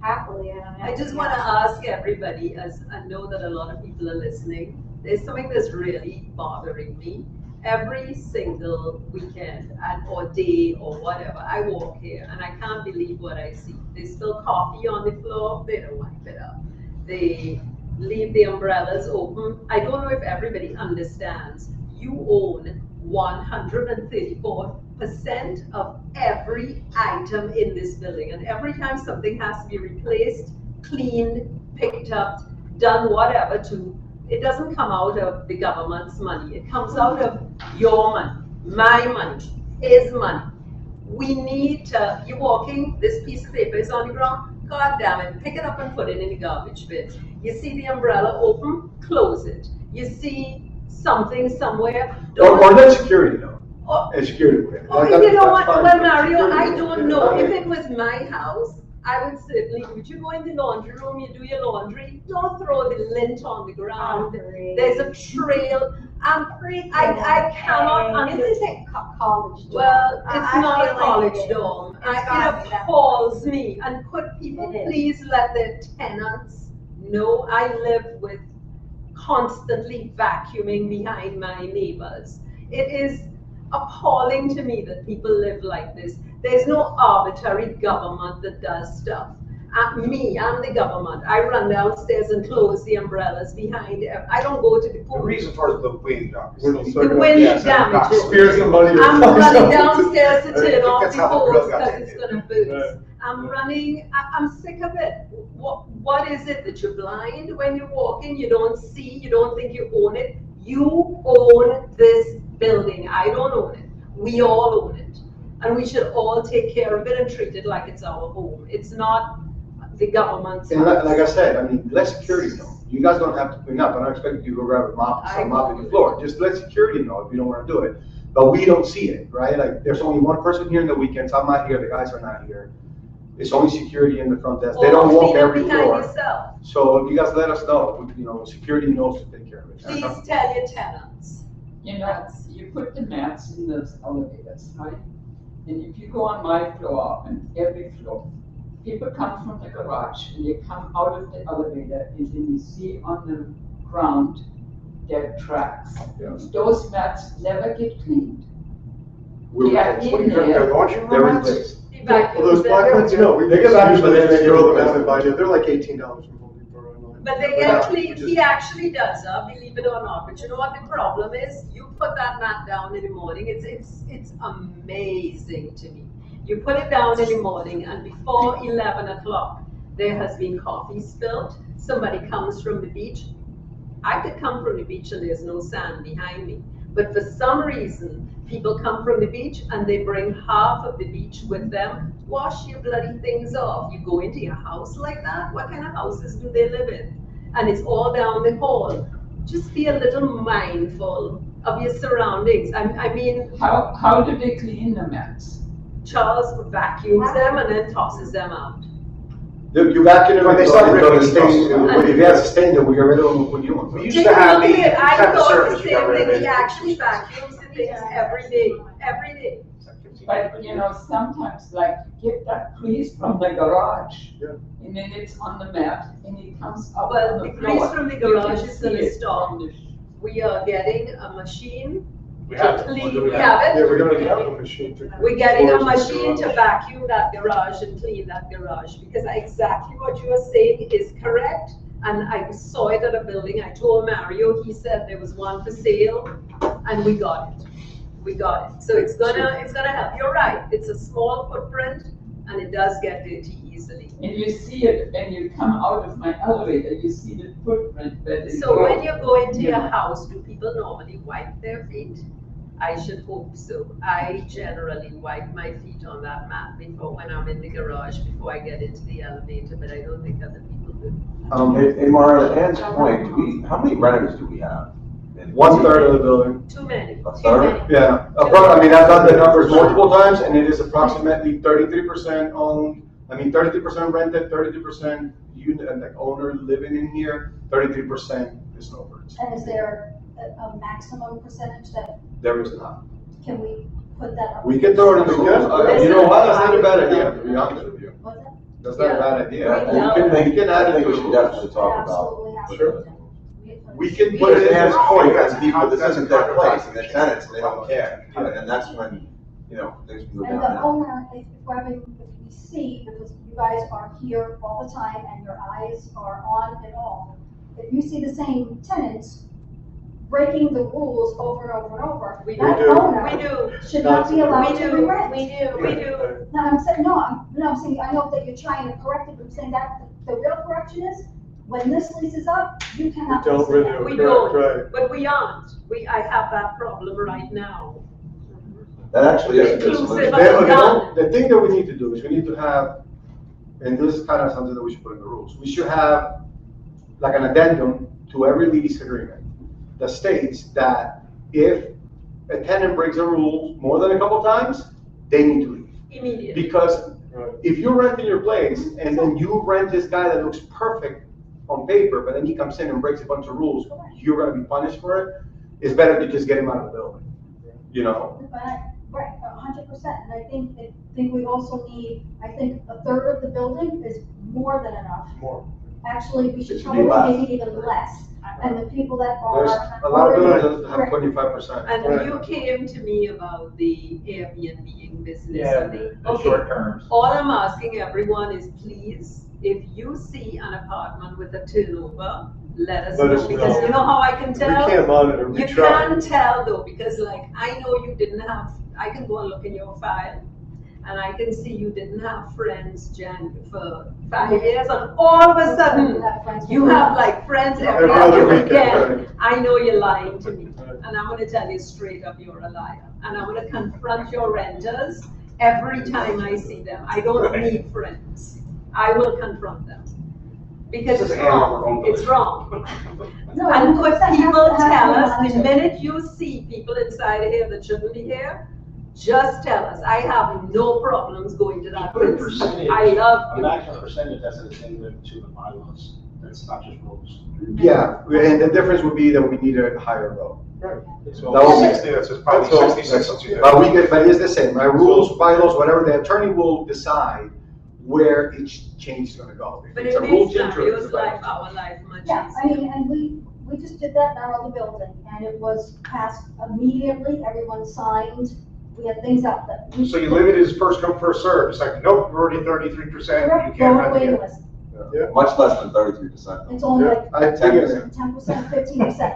Happily, I just want to ask everybody, as I know that a lot of people are listening, there's something that's really bothering me. Every single weekend or day or whatever, I walk here and I can't believe what I see. There's still coffee on the floor, they don't wipe it up. They leave the umbrellas open. I don't know if everybody understands. You own 134% of every item in this building. And every time something has to be replaced, cleaned, picked up, done whatever it doesn't come out of the government's money. It comes out of your money, my money, his money. We need to, you're walking, this piece of paper is on the ground, God damn it, pick it up and put it in the garbage bin. You see the umbrella open, close it. You see something somewhere, Or net security, though. and security with it. Oh, That- you know that's what, fine. well, Mario, I Security, don't yeah, know, okay. if it was my house, I would certainly, would you go in the laundry room, you do your laundry, don't throw the lint on the ground, there's a trail, I cannot This is understand. a college dorm. Well, it's I not a feel like college it is. dorm, It's gotta it be that appalls me, and could people It is. please let their tenants know, I live with constantly vacuuming behind my neighbors. It is appalling to me that people live like this. There's no arbitrary government that does stuff. I'm the government. I run downstairs and close the umbrellas behind. I don't go to the The pool. reason for the wind, The obviously. wind Yes, damages. Spear somebody or I'm something. running downstairs to I turn think off that's the how the hose grill got because it's taken. gonna burst. I'm sick of it. What is it that you're blind when you're walking? You don't see, you don't think you own it? You own this building. I don't own it. We all own it. And we should all take care of it and treat it like it's our home. It's not the government's. And like I said, I mean, let security know. You guys don't have to clean up. I don't expect you to go grab a mop and start mopping the floor. Just let security know if you don't want to do it. But we don't see it, right? Like, there's only one person here in the weekends. I'm not here, the guys are not here. It's only security in the front desk. They don't walk Clean up every behind floor. yourself. So you guys let us know, security knows to take care of it. Please tell your tenants. You know, you put the mats in those elevators, right? And if you go on my floor and every floor, people come from the garage and they come out of the elevator and then you see on the ground their tracks. Yeah. Those mats never get cleaned. We're They are replaced. in there. They're replaced. Well, those black ones, no, we They get vacuumed, but then they throw them get out and buy them. They're like $18 from Home Depot online. But he actually does, believe it or not. But you know what the problem is? You put that mat down in the morning, it's amazing to me. You put it down in the morning and before 11 o'clock, there has been coffee spilled, somebody comes from the beach. I could come from the beach and there's no sand behind me. But for some reason, people come from the beach and they bring half of the beach with them. Wash your bloody things off. You go into your house like that? What kind of houses do they live in? And it's all down the hall. Just be a little mindful of your surroundings. I mean, How do they clean the mats? Charles vacuums them and then tosses them out. You vacuum them, When they they start start ripping, ripping stains. it's awesome. If you have to stain them, we get rid of them, we put new ones. We used to have the, I have the thought surface, the you got same rid of thing. He it. actually vacuums the things every day, every day. But, you know, sometimes like you get that grease from the garage. Yeah. And then it's on the mat and it comes up Well, on the the grease floor. from the You garage can is see gonna it stop. from the- We are getting a machine We to have it. clean, We'll we do have Yeah, it. we're gonna have a machine to. We're getting a floors in the machine to garage. vacuum that garage and clean that garage, because exactly what you are saying is correct. And I saw it at a building, I told Mario, he said there was one for sale, and we got it. We got it, so it's gonna help, you're right, it's a small footprint, and it does get dirty easily. And you see it, and you come out of my elevator, you see the footprint that is. So when you go into your house, do people normally wipe their feet? I should hope so. I generally wipe my feet on that mat before, when I'm in the garage, before I get into the elevator, but I don't think other people do. Hey, Mara, to Ann's point, how many renters do we have? 1/3 of the building. Too many. A third? Yeah, I mean, I've done the numbers multiple times, and it is approximately 33% owned, 33% rented, 33% unit, like owner living in here, 33% is snowbirds. And is there a maximum percentage that, There is not. can we put that up? We can throw it in the rules. You know what, that's not a bad idea, to be honest with you. What's that? That's not a bad idea. We can add I it think to we the should rules. definitely talk Absolutely, about. absolutely. We can But put it to in Ann's this point, point, as people, this isn't their place, and they're tenants, and they don't care. And that's when, things can go And the downhill. owner, if we see, because you guys are here all the time and your eyes are on it all, if you see the same tenants breaking the rules over and over and over, We that do. owner We do, should not be allowed we to do, rent. we do. No, I'm saying, I'm saying, I know that you're trying to correct it, but I'm saying that the real correction is, when this lease is up, you cannot. Don't lease it renew. out. We Correct, don't, right. but we aren't. I have that problem right now. That actually is a good Inclusive solution. of- The thing that we need to do is we need to have, and this is kind of something that we should put in the rules, we should have like an addendum to every lease agreement that states that if a tenant breaks a rule more than a couple times, they need to leave. Immediately. Because if you're renting your place and then you rent this guy that looks perfect on paper, but then he comes in and breaks a bunch of rules, you're gonna be punished for it. It's better to just get him out of the building, you know? Right, 100%, and I think we also need, I think a third of the building is more than enough. More. Actually, we It should should be probably less. make it even less, and the people that There's are. a lot of already- buildings that have Right. 25%. And you came to me about the Airbnb business. Yeah, and the okay, short terms. all I'm asking everyone is please, if you see an apartment with a turnover, let us Let know, us because know. you know how I can We tell? can't monitor, we You try. can tell though, because like, I know you didn't have, I can go and look in your file, and I can see you didn't have friends, Jen, for 5 years, and all of a sudden, you have like friends every Every other other weekend, weekend. I know you're lying to me, and I'm gonna tell you straight up, you're a liar. And I'm gonna confront your renters every time I see them. I don't need friends. I will confront them. Because This it's is a handle wrong, we're it's going wrong. No, And could 100% people has to tell be us, the monitored. minute you see people inside of here that shouldn't be here, just tell us. I have no problems going to that Put a place. percentage, I love a you. maximum percentage that's in the same limit to the bylaws. That's not just rules. Yeah, and the difference would be that we need a higher low. Right. That was it. 60, that's probably That's all. 66 or 2. But we get, but it's the same, right? Rules, bylaws, whatever, the attorney will decide where each change is gonna go. If But it's a it rule makes change or if it's Mario's a bylaw life, our life much Yeah, I easier. mean, and we just did that in our other building, and it was passed immediately, everyone signed, we had things out that. So your limit is first come, first served. It's like, nope, we're already 33%, you Correct, can't go rent waiting it. list, Much less than 33%. it's only like I think it's- 10%. 10%, 15%,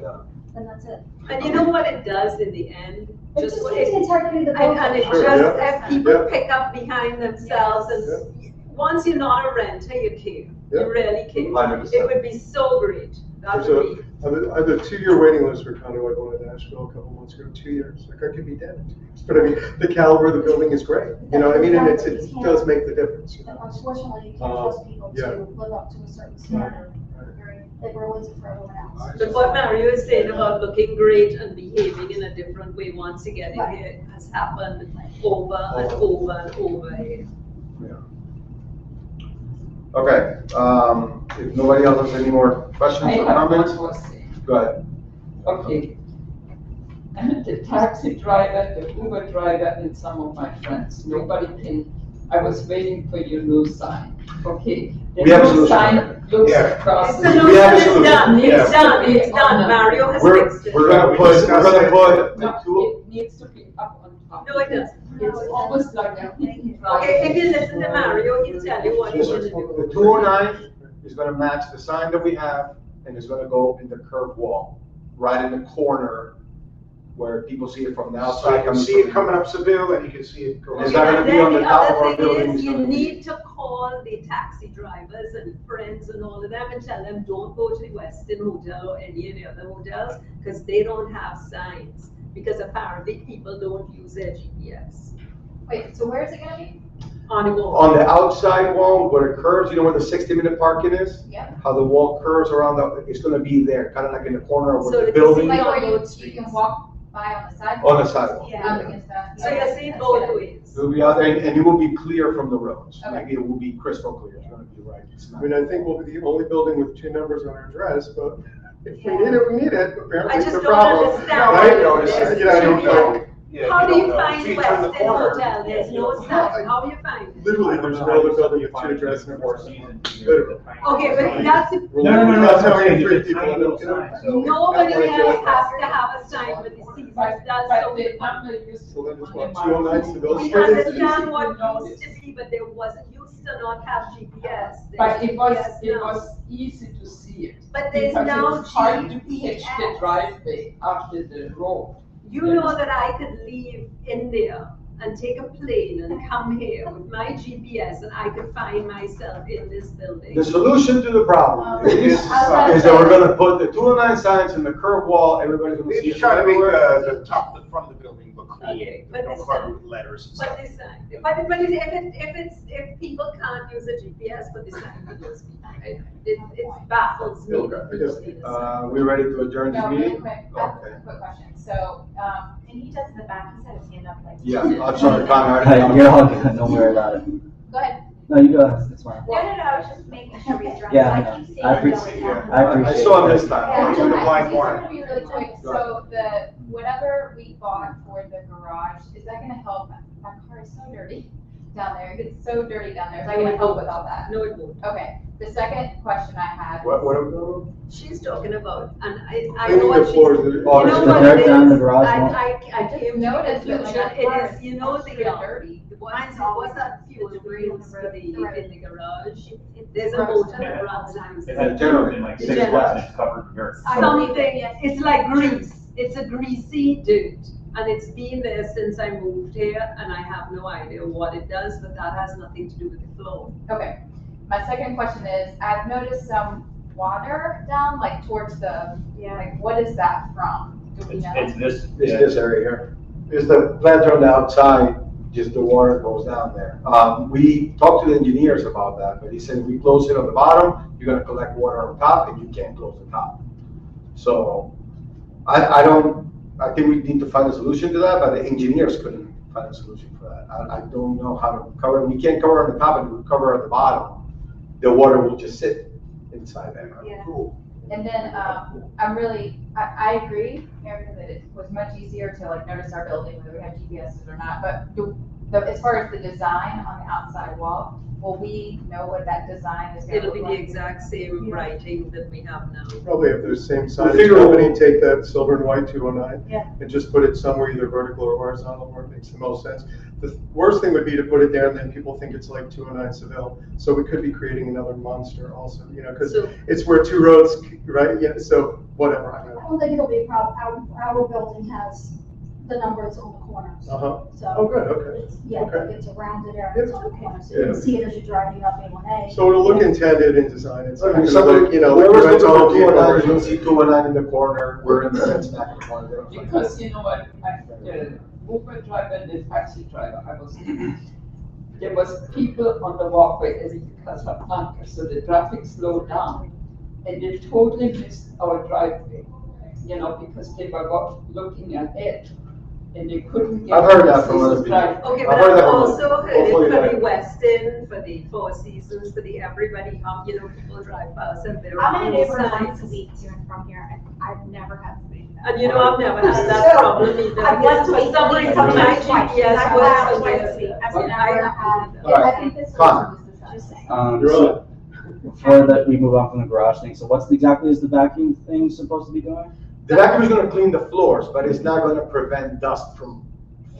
Yeah. and that's it. And you know what it does in the end? It Just just what keeps the it, integrity of the and building. it Sure, just, yeah. if people Yeah. pick up behind themselves and, once you're not a renter, you care. Yeah. You really care. 100%. It would be so great. That There's would be. I have a 2-year waiting list for condo I bought in Nashville a couple months ago, 2 years. Like, I could be dead in 2 years. But I mean, the caliber of the building is great. You know what I mean? And it does make the difference. You And know? unfortunately, you can't trust people yeah. to live up to a certain standard, it ruins it for everyone else. But what Mario is saying about looking great and behaving in a different way once you get in Right. here has happened over and over and over again. Okay, if nobody else has any more questions I or have one comments, more thing. go ahead. Okay. I'm the taxi driver, the Uber driver, and some of my friends. Nobody can, I was waiting for your new sign. Okay. The We have a new solution. sign looks Yeah. across. It's the- a We have a it's solution. done, Yeah. it's done, it's done. Mario has We're, fixed it. we're gonna We put, discussed we're gonna it. put the No, tool, it needs to be up on top. No, it doesn't. It's almost like a hidden drive. Okay, if you listen to Mario, he'll tell you what he's gonna do. the 209 is gonna match the sign that we have, and it's gonna go in the curved wall, right in the corner where people see it from the So outside. you can see it coming up Seville, and you can see it going. It's Okay, not gonna and be then on the the top of our other thing building, is, it's you gonna be- need to call the taxi drivers and friends and all of them and tell them, don't go to the Westin Hotel or any of the other hotels, because they don't have signs, because apparently people don't use their GPS. Wait, so where is it gonna be? On the wall. On the outside wall where it curves, you know where the 60-minute parking is? Yep. How the wall curves around it's gonna be there, kind of like in the corner of So where the that you building, see- Like where on you, both you can streets. walk by on the sidewalk? on the sidewalk. Yeah. Up against that. So you see it both ways. It'll be out there, and it will be clear from the roads. Okay. Like, it will be crystal clear, it's gonna be right. It's I not- mean, I think we'll be the only building with 2 numbers on our address, but if we need it, we need it. Apparently, I it's just a don't problem. understand. Right? No, it's- Yeah, I don't know. Yeah, How do you don't know. find Until you turn the Westin corner. Hotel? There's no sign. How do you find it? Literally, there's no other building with 2 address numbers. Literally. Okay, but that's, That's how many 3 people live. nobody else has to have a sign with the seasons. But, That's but so. the number used to So then be it's on what, the 209 market. Seville We Street? understand what used to be, but there wasn't, used to not have GPS. But There's it was, GPS it now. was easy to see it. But there's Because it now was hard to catch the GPS. driveway after the road. You know that I could leave India and take a plane and come here with my GPS and I could find myself in this building. The solution to the problem is I that we're gonna put the 209 signs in the curved wall, everybody's gonna see Maybe it try to make everywhere. the top, the front of the building look Okay, but No this cardboard time, letters and but stuff. this time, if people can't use a GPS for this time, it baffles me. We ready to adjourn this No, really meeting? quick, I have Okay. a quick question. So, and he does in the back, he's had his hand up like. Yeah, I'm sorry, Connor. Hey, you're all good, don't worry about it. Go ahead. No, you go ahead, it's fine. No, I was just making sure he's drunk. Yeah, I keep seeing I him appreciate going it. down. I appreciate I saw him it. this time. Yeah, He's in the blind these are corner. gonna be really quick. So the, whatever we bought for the garage, is that gonna help? My car is so dirty down there. It's so dirty down there. Is that gonna help with all that? No, it won't. Okay, the second question I had. What are we doing? She's talking about, and I Cleaning know the what she's. floors. You Oh, know it's what the it dirt down the is? garage I wall. came to the noticed that, like, conclusion, my car it is, you know, is the, pretty dirty. what's that fuel greens for the, in the garage? There's a Right. motor that runs down. It has been like 6 Yeah. months and it's covered in dirt. Something, it's like grease, it's a greasy dirt, and it's been there since I moved here, and I have no idea what it does, but that has nothing to do with the flow. Okay, my second question is, I've noticed some water down, like towards the, like, what is that from? Do we know? It's this. It's this area here. Is the plants are on the outside, just the water goes down there. We talked to the engineers about that, but he said if we close it on the bottom, you're gonna collect water on top and you can't close the top. So I think we need to find a solution to that, but the engineers couldn't find a solution for that. I don't know how to cover, we can't cover on the top and we cover at the bottom. The water will just sit inside there. Yeah. And then, I agree, Erica, that it was much easier to like notice our building, whether we have GPSs or not, but as far as the design on the outside wall, will we know what that design is gonna It'll look be the like? exact same writing that we have now. Probably if there's same We'll signage figure it out. company, take that silver and white 209. Yeah. And just put it somewhere either vertical or horizontal where it makes the most sense. The worst thing would be to put it there and then people think it's like 209 Seville. So we could be creating another monster also, because So, it's where two roads, right? Yeah, so whatever. I I know. don't think it'll be a problem. Our building has the numbers on the corners. Uh-huh. So. Oh, good, okay. It's- Yeah, Okay. it's a rounded area, it's on the corner, so you Yeah. can see it as you're driving up A1A. So it'll look intended in design. It's not I mean, gonna look, whoever's like looking you for went to Home 209, Depot. you'll see 209 in the corner, we're in the red smack in the corner. Because you know what, the Uber driver and the taxi driver, I was, there was people on the walkway as in Casablanca, so the traffic slowed down. And they totally missed our driveway, because they were looking ahead and they couldn't get. I've heard that from other to the people. driveway. okay, I've but heard I've that from- also heard hopefully it for that- the Westin, for the Four Seasons, for the everybody, people drive past and they're I'm in a on neighborhood signs. once a week to and from here, and I've never had to be. And I've never had that problem either, I've because once a for week, some reason sometimes my twice. GPS I've was allowed for twice this. a week. I've I never have had. to do All right. I think this is Connor. just saying. You're So, before that, we move on from the garage thing, so what's exactly is the vacuum thing supposed to be doing? The vacuum is gonna clean the floors, but it's not gonna prevent dust from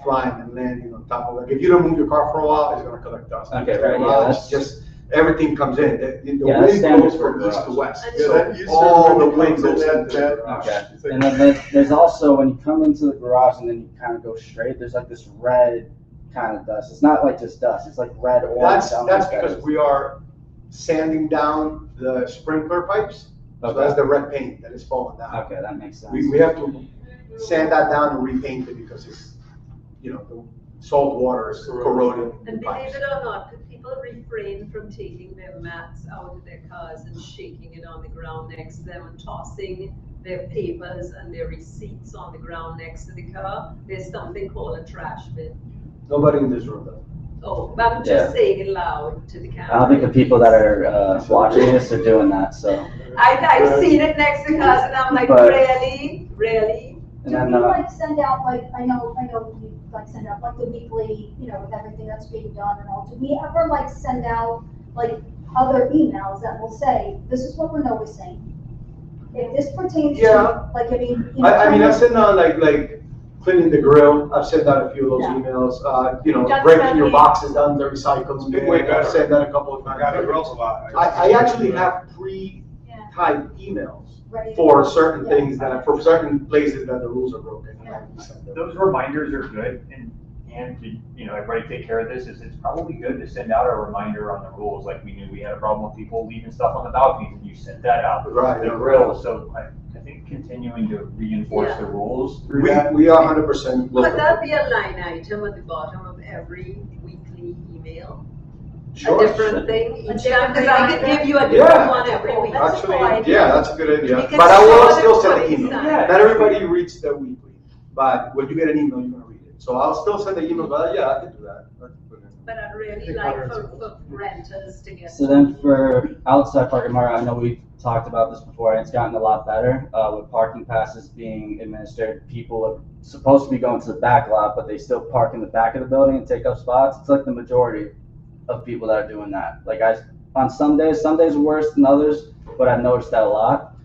flying and landing on top of it. If you don't move your car for a while, it's gonna collect dust. Okay, right, yeah, Garage, that's- Just, everything comes in, the Yeah, that's wind standard blows for from east to garage. west, And Yeah, so that, you all said the when it wind comes in goes that, into the that. garage. Okay, It's like- and then there's also, when you come into the garage and then you kind of go straight, there's like this red kind of dust. It's not like just dust, it's like red orange. That's I don't that's know what that because is. we are sanding down the sprinkler pipes, so Okay. that's the red paint that is falling down. Okay, that makes sense. We have to sand that down and repaint it because it's, the salt water is corroding the And believe pipes. it or not, people refrain from taking their mats out of their cars and shaking it on the ground next to them and tossing their papers and their receipts on the ground next to the car. There's something called a trash bin. Nobody in this room does. Oh, but I'm Yeah. just saying it loud to the camera. I don't think the people that are watching this are doing that, so. I've seen it next to cars and I'm like, But- really? And Do then, we like send out, like, I know you like send out like the weekly, with everything that's being done and all, do we ever like send out like other emails that will say, this is what we're noticing? If this pertains Yeah. to, like, I mean. I mean, I've sent out like cleaning the grill, I've sent out a few of those Yeah. emails, Done breaking your something. boxes down the recycling bin. Way better. I've said that a couple of I got the times. girls a lot. I actually have pre-typed emails Ready to- for certain Yeah. things for certain places that the rules are broken. and I send them. Those reminders are good, and to, everybody take care of this, it's probably good to send out a reminder on the rules, like we knew we had a problem with people leaving stuff on the balconies, and you sent that out. Right. The grill, so I think continuing to reinforce the rules through We that. are 100% Could local. that be a line item at the bottom of every weekly email? A Sure. different thing each different time, because I could reminder? give you a Yeah. different one every week. That's a Actually, cool idea. yeah, that's a good idea. We can But I will sort it still send for an email. each Not time. everybody reads the weekly, but when you get an email, you're gonna read it. So I'll still send the email, but yeah, I can do that. I can put it in. But I'd really think like hundreds for renters to get. So then for outside parking, Mario, I know we've talked about this before, and it's gotten a lot better, with parking passes being administered. People are supposed to be going to the back lot, but they still park in the back of the building and take up spots. It's like the majority of people that are doing that. Like on some days are worse than others, but I've noticed that a lot.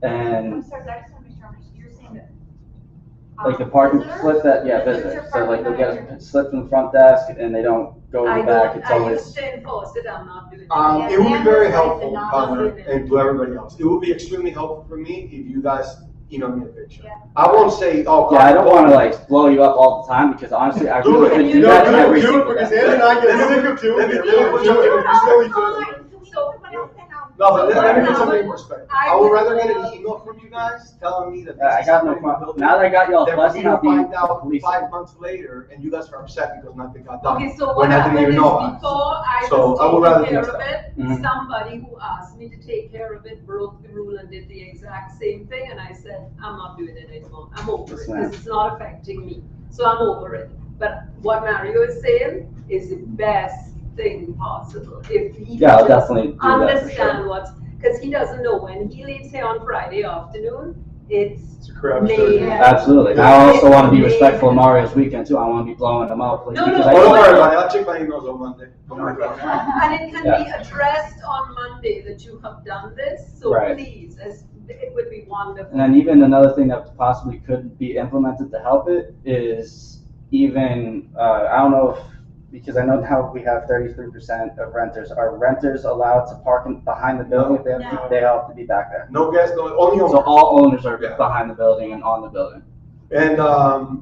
And I'm sorry, I just want to make sure, you're saying that. like the parking visitors? slip that, yeah, Visitors visitors. are So like they'll parking get a slip from the front desk and they don't go in I the back. don't, It's I always. used to enforce it, I'm not doing it. It would be very Yeah, helpful, yeah, Connor, yeah. and to everybody else. It would be extremely helpful for me if you guys email me a picture. Yeah. I won't say, oh. Yeah, I don't want to like blow you up all the time because honestly, I Do really it. could do No, that do it, every Do it, single because day. Ann and I get Let me- sick of doing let me- it. let me put something- We still each other. So everybody else can have. No, but let me No, put something but in perspective. I I would would- rather get an email from you guys telling me that. Yeah, I this got is no happening in the problem. building, Now that I got y'all then for blessing, me to I'll be find out police. 5 months later and you guys are upset because nothing got done. Okay, so when what I didn't happened even is know about it. before I So I would was rather taking do care of that. it, Mhm. somebody who asked me to take care of it broke the rule and did the exact same thing, and I said, I'm not doing it anymore. I'm over it, Yes, because it's not affecting me. So I'm over it. But what Mario is saying is the best thing possible. If he Yeah, I'll just definitely do that for understand sure. what's, because he doesn't know when he leaves here on Friday afternoon, It's a crap May- show. Absolutely. I also want to be respectful of Mario's weekend too. I want to be blowing them up. No, because no, I Oh, don't think- worry about it. I'll check my emails on Monday. Don't worry about it. And it can Yeah. be addressed on Monday that you have done this, so Right. please, it would be wonderful. And then even another thing that possibly could be implemented to help it is even, I don't know if, because I know how we have 33% of renters. Are renters allowed to park behind the building if they have, No. they have to be back there? No guests, only So on. all owners are Yeah. behind the building and on the building. And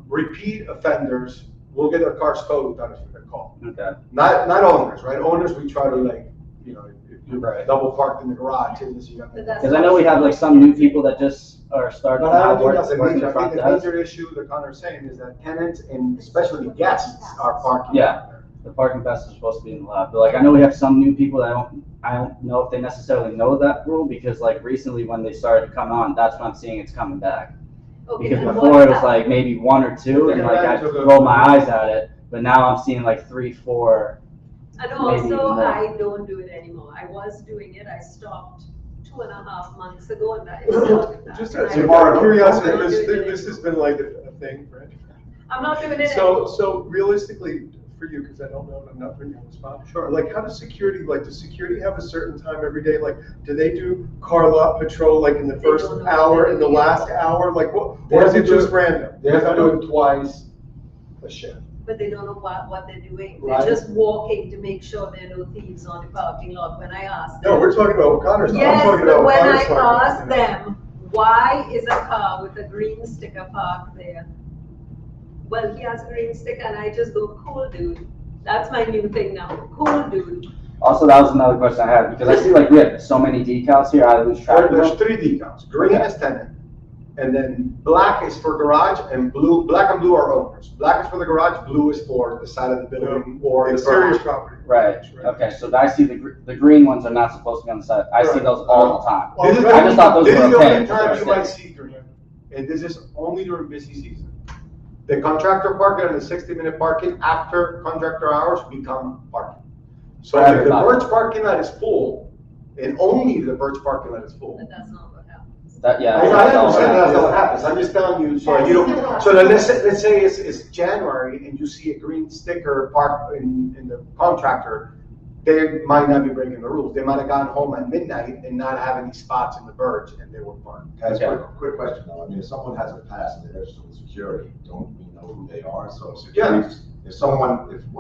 repeat offenders will get their cars towed without a call. Okay. Not owners, right? Owners, we try to like, if you're Right. double parked in the garage, and this, you got. But that's Because I know we have like some new people that just are starting But to I don't have think work that's a work major, in I front think the desk. major issue that Connor's saying is that tenants and especially guests are parking. Yeah. The parking passes are supposed to be in the lot, but like I know we have some new people that I don't know if they necessarily know that rule because like recently when they started to come on, that's when I'm seeing it's coming back. Okay, Because and before what it was like maybe 1 or 2 and like I roll my eyes at it, but now I'm seeing like 3, 4. And maybe also, more. I don't do it anymore. I was doing it, I stopped 2.5 months ago, and I started that. Just And out I- of curiosity, I'm not doing it this has been like a thing, right? I'm not doing it anymore. So realistically, for you, because I don't know, and I'm not putting you on the spot. Sure. Like, how does security have a certain time every day? Like, do they do car lot patrol like in the They first don't know hour, what in the they're doing. last hour? Like, what, They or is have it to do just it- random? They have to do it twice a shift. But they don't know what they're doing. Right. They're just walking to make sure there are no thieves on the parking lot. When I asked them. No, we're talking about what Connor's talking about. Yes, I'm talking but about what when I Connor's talking about, asked you know? them, why is a car with a green sticker parked there? Well, he has a green sticker and I just go, cool dude. That's my new thing now, cool dude. Also, that was another question I had because I see like we have so many decals here, I lose track of There's them. 3 decals. Green is tenant, and then black is for garage, and black and blue are owners. Black is for the garage, blue is for the side of the building or the Exterior garage. property. Right. Okay. So I see the green ones are not supposed to be on the side. I see Right. those all the time. This is I just thought those this were is the okay. only time you might see green, and this is only during busy season. The contractor parking and the 60-minute parking after contractor hours become parking. So For if the everybody. Birch parking lot is full, and only the Birch parking lot is full. But that's not what happens. That, yeah. I understand that's that's not all. what happens, I'm just telling you, so That's you don't, different. so then let's say it's January and you see a green sticker parked in the contractor, they might not be breaking the rules, they might have gotten home at midnight and not have any spots in the Birch and they were parked. Guys, Okay. quick question though, I mean, if someone has a pass and they're registered with security, don't we know who they are? So if security, if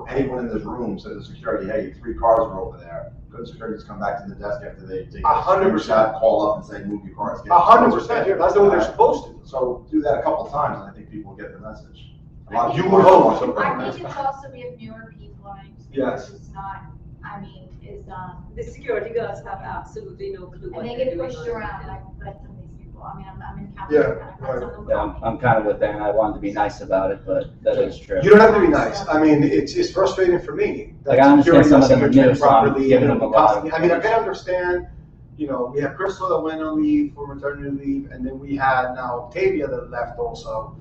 anyone in this room says to security, hey, 3 cars are over there, couldn't security just come back to the desk after they take a 100%. screenshot, call up and say, move your cars? get- 100%, that's the way they're supposed to. So do that a couple times and I think people get the message. A lot of You people would don't hope want so. to- I think it's also we have newer people, and Yes. it's not, I mean, is, The security guards have absolutely no clue what and they they're get doing. pushed on around, it. like some of these people. people. I mean, I'm in Yeah, California, kind of right. on the Yeah, I'm kind of with Dan. I wanted to be nice about it, but that is true. You don't have to be nice. I mean, it's frustrating for me. that Like, I understand security some of doesn't them are get new, so I'm properly, giving and them a it costs lot me- of I mean, I can understand, you know, we had Crystal that went on leave for maternity leave, and then we had now Octavia that left also.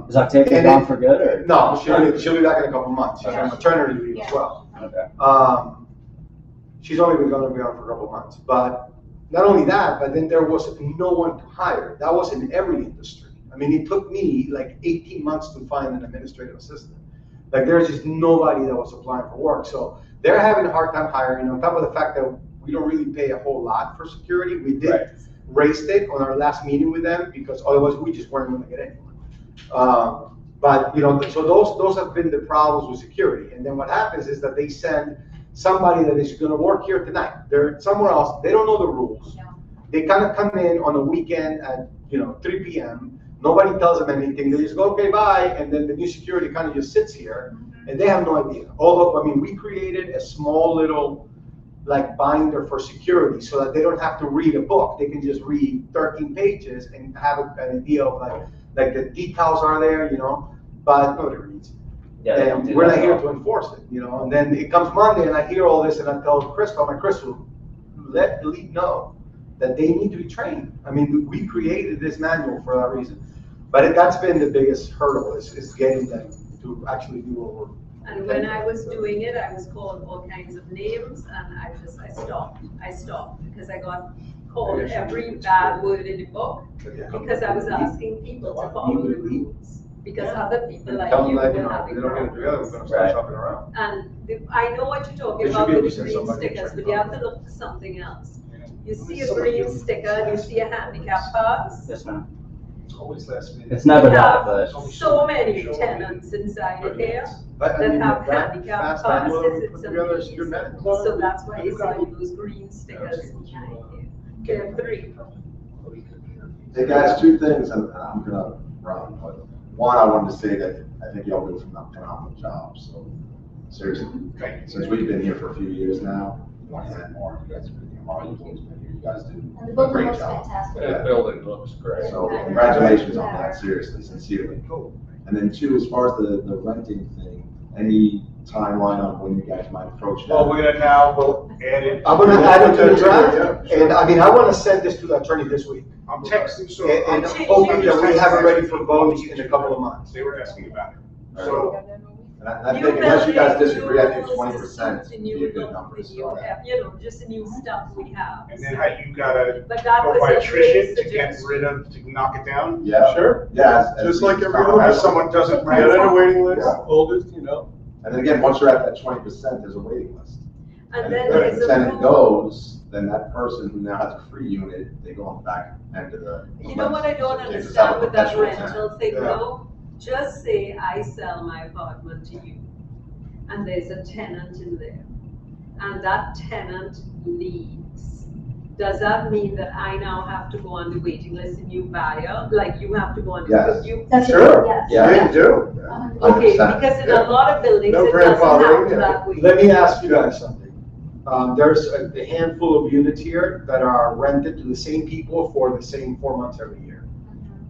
Is Octavia and gone it- for good, or? No, she'll be back in a couple months. She's on Yeah. maternity leave as Yeah. well. Okay. She's only been gonna be on for a couple months, but not only that, but then there was no one to hire. That was in every industry. I mean, it took me like 18 months to find an administrative assistant. Like, there's just nobody that was applying for work. So they're having a hard time hiring, on top of the fact that we don't really pay a whole lot for security. We did Right. raise it on our last meeting with them, because otherwise we just weren't gonna get anyone. But, you know, so those have been the problems with security. And then what happens is that they send somebody that is gonna work here tonight. They're somewhere else, they don't know the rules. Yeah. They kind of come in on a weekend at, 3 PM. Nobody tells them anything. They just go, okay, bye. And then the new security kind of just sits here and they have no idea. Although, I mean, we created a small little like binder for security so that they don't have to read a book. They can just read 13 pages and have an idea of like the details are there, but nobody reads. Yeah, they don't And do we're that not here at to all. enforce it, and then it comes Monday and I hear all this and I tell Crystal, Crystal, let the league know that they need to be trained. I mean, we created this manual for that reason. But that's been the biggest hurdle is getting them to actually do what we're. And when I was doing it, I was called all kinds of names and I stopped. I stopped because I got called every bad word in the book because I was asking people to follow the rules. Because other people like Tell them you that, were they having don't get it together, we're problems. gonna start Right. shopping around. And I know what you're talking There should about be a with the percent green somebody stickers, check but it you out. have to look for something else. You see a green sticker, and you see a handicap pass. Yes, ma'am. Always last minute. It's never We that, have but so many tenants inside of here But I that mean, have that handicap fast manual that we passes, put it's together is your amazing. manual. So that's why you see all those green stickers behind you. There are three. Hey guys, two things, and I'm gonna run, but one, I wanted to say that I think y'all do a phenomenal job, so seriously, since we've been here for a few years now, one hand more, you guys have been here, Mario's always been here, you guys do And the a building great looks job. fantastic. The building looks great. So congratulations on that, seriously, sincerely. And then two, as far as the renting thing, any timeline on when you guys might approach that? Well, we'll add it. I'm gonna add it to the draft, and I mean, I wanna send this to the attorney this week. I'm texting, so. And I'm hoping that we have it ready for vote in a couple of months. They were asking about it. So, And I think unless you guys disagree, I think 20% would be a good number to start at. Just the new stuff we have. and then how you gotta But that go was by a attrition great to get suggestion. rid of, to knock it down? Yeah. Sure. Yeah. as Just we like every found other- out. If someone doesn't Get rent. on a waiting list, Yeah. oldest, And then again, once you're at that 20%, there's a waiting list. And And then if there's the a tenant rule. goes, then that person who now has a free unit, they go on the back end of the. You know what I don't So they just have understand a with that perpetual tenant. rental thing Yeah. though? Just say I sell my apartment to you, and there's a tenant in there, and that tenant leaves. Does that mean that I now have to go on the waiting list, a new buyer, like you have to go on? Yes. because you- That's Sure. it, yes. Yeah. you do. Okay, 100%. because in a lot of buildings, No it doesn't grandfathering, happen yeah. that way. Let me ask you guys something. There's a handful of units here that are rented to the same people for the same 4 months every year.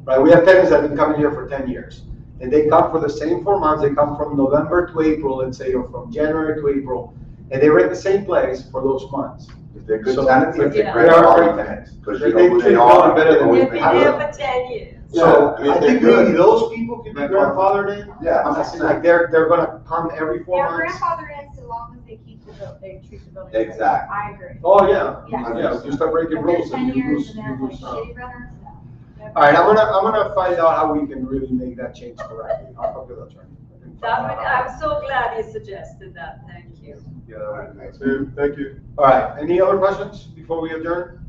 Right, we have tenants that have been coming here for 10 years. And they come for the same 4 months, they come from November to April, let's say, or from January to April, and they rent the same place for those months. If they're good So- tenants, if Yeah. they're They are grandfathered great tenants, because They- you know who they they treat are. building better than always They've been been good. there for 10 years. So Yeah, I mean, I they're think good. maybe those people can be grandfathered in. Yeah, I'm not saying like they're gonna come every 4 Their months. grandfather is so long as they keep the building, they treat the building. Exactly. I agree. Oh, yeah, Yeah. yeah, you start breaking If they're rules 10 and you years lose, and you they're like lose stuff. shitty renters, no. All right, I'm gonna find out how we can really make that change correctly. I'll talk to the attorney. I can find That would, out how. I'm so glad you suggested that, thank you. Yeah, that would be nice. Thank you. All right, any other questions before we adjourn?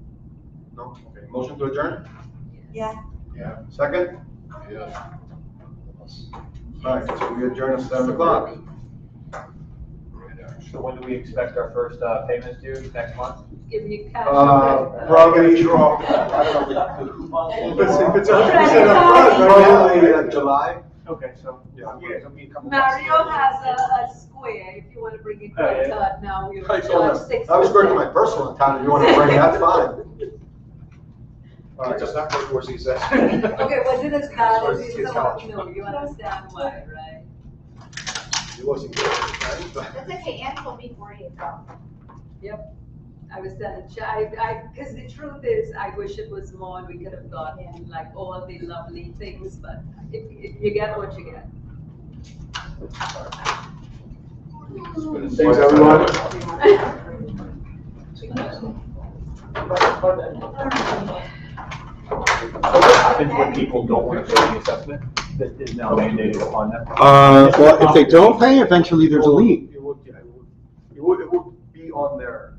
No, okay, motion to adjourn, Yeah. second? All right, so we adjourn at 7 o'clock. So when do we expect our first payments due, next month? Give you cash. Probably, Draw. If it's 100% Right. upfront, right? probably July. Okay, so. Yeah, it'll be a couple months. Mario has a square, if you wanna bring a credit yeah. card now, we'll I told charge him, 6%. I was going to my personal account, if you want to bring it, that's fine. All right. It does not go towards the assessment. Okay, was it as bad as It's you college. thought? No, you understand why, right? It wasn't good, right? But- That's okay, Ann told me 4 years ago. Yep. I was telling because the truth is, I wish it was more and we could have gotten like all the lovely things, but you get what you get. Thanks, everyone. What happens when people don't want to pay the assessment that is now mandated upon them? Well, if they don't pay, eventually there's a lien. It would be on there.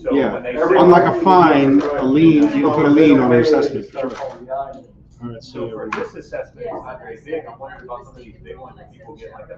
So Yeah, when they unlike a fine, a lien, you can put a lien on the assessment. All right, So for this assessment, it's not very big. I'm wondering about some of these big ones that people get like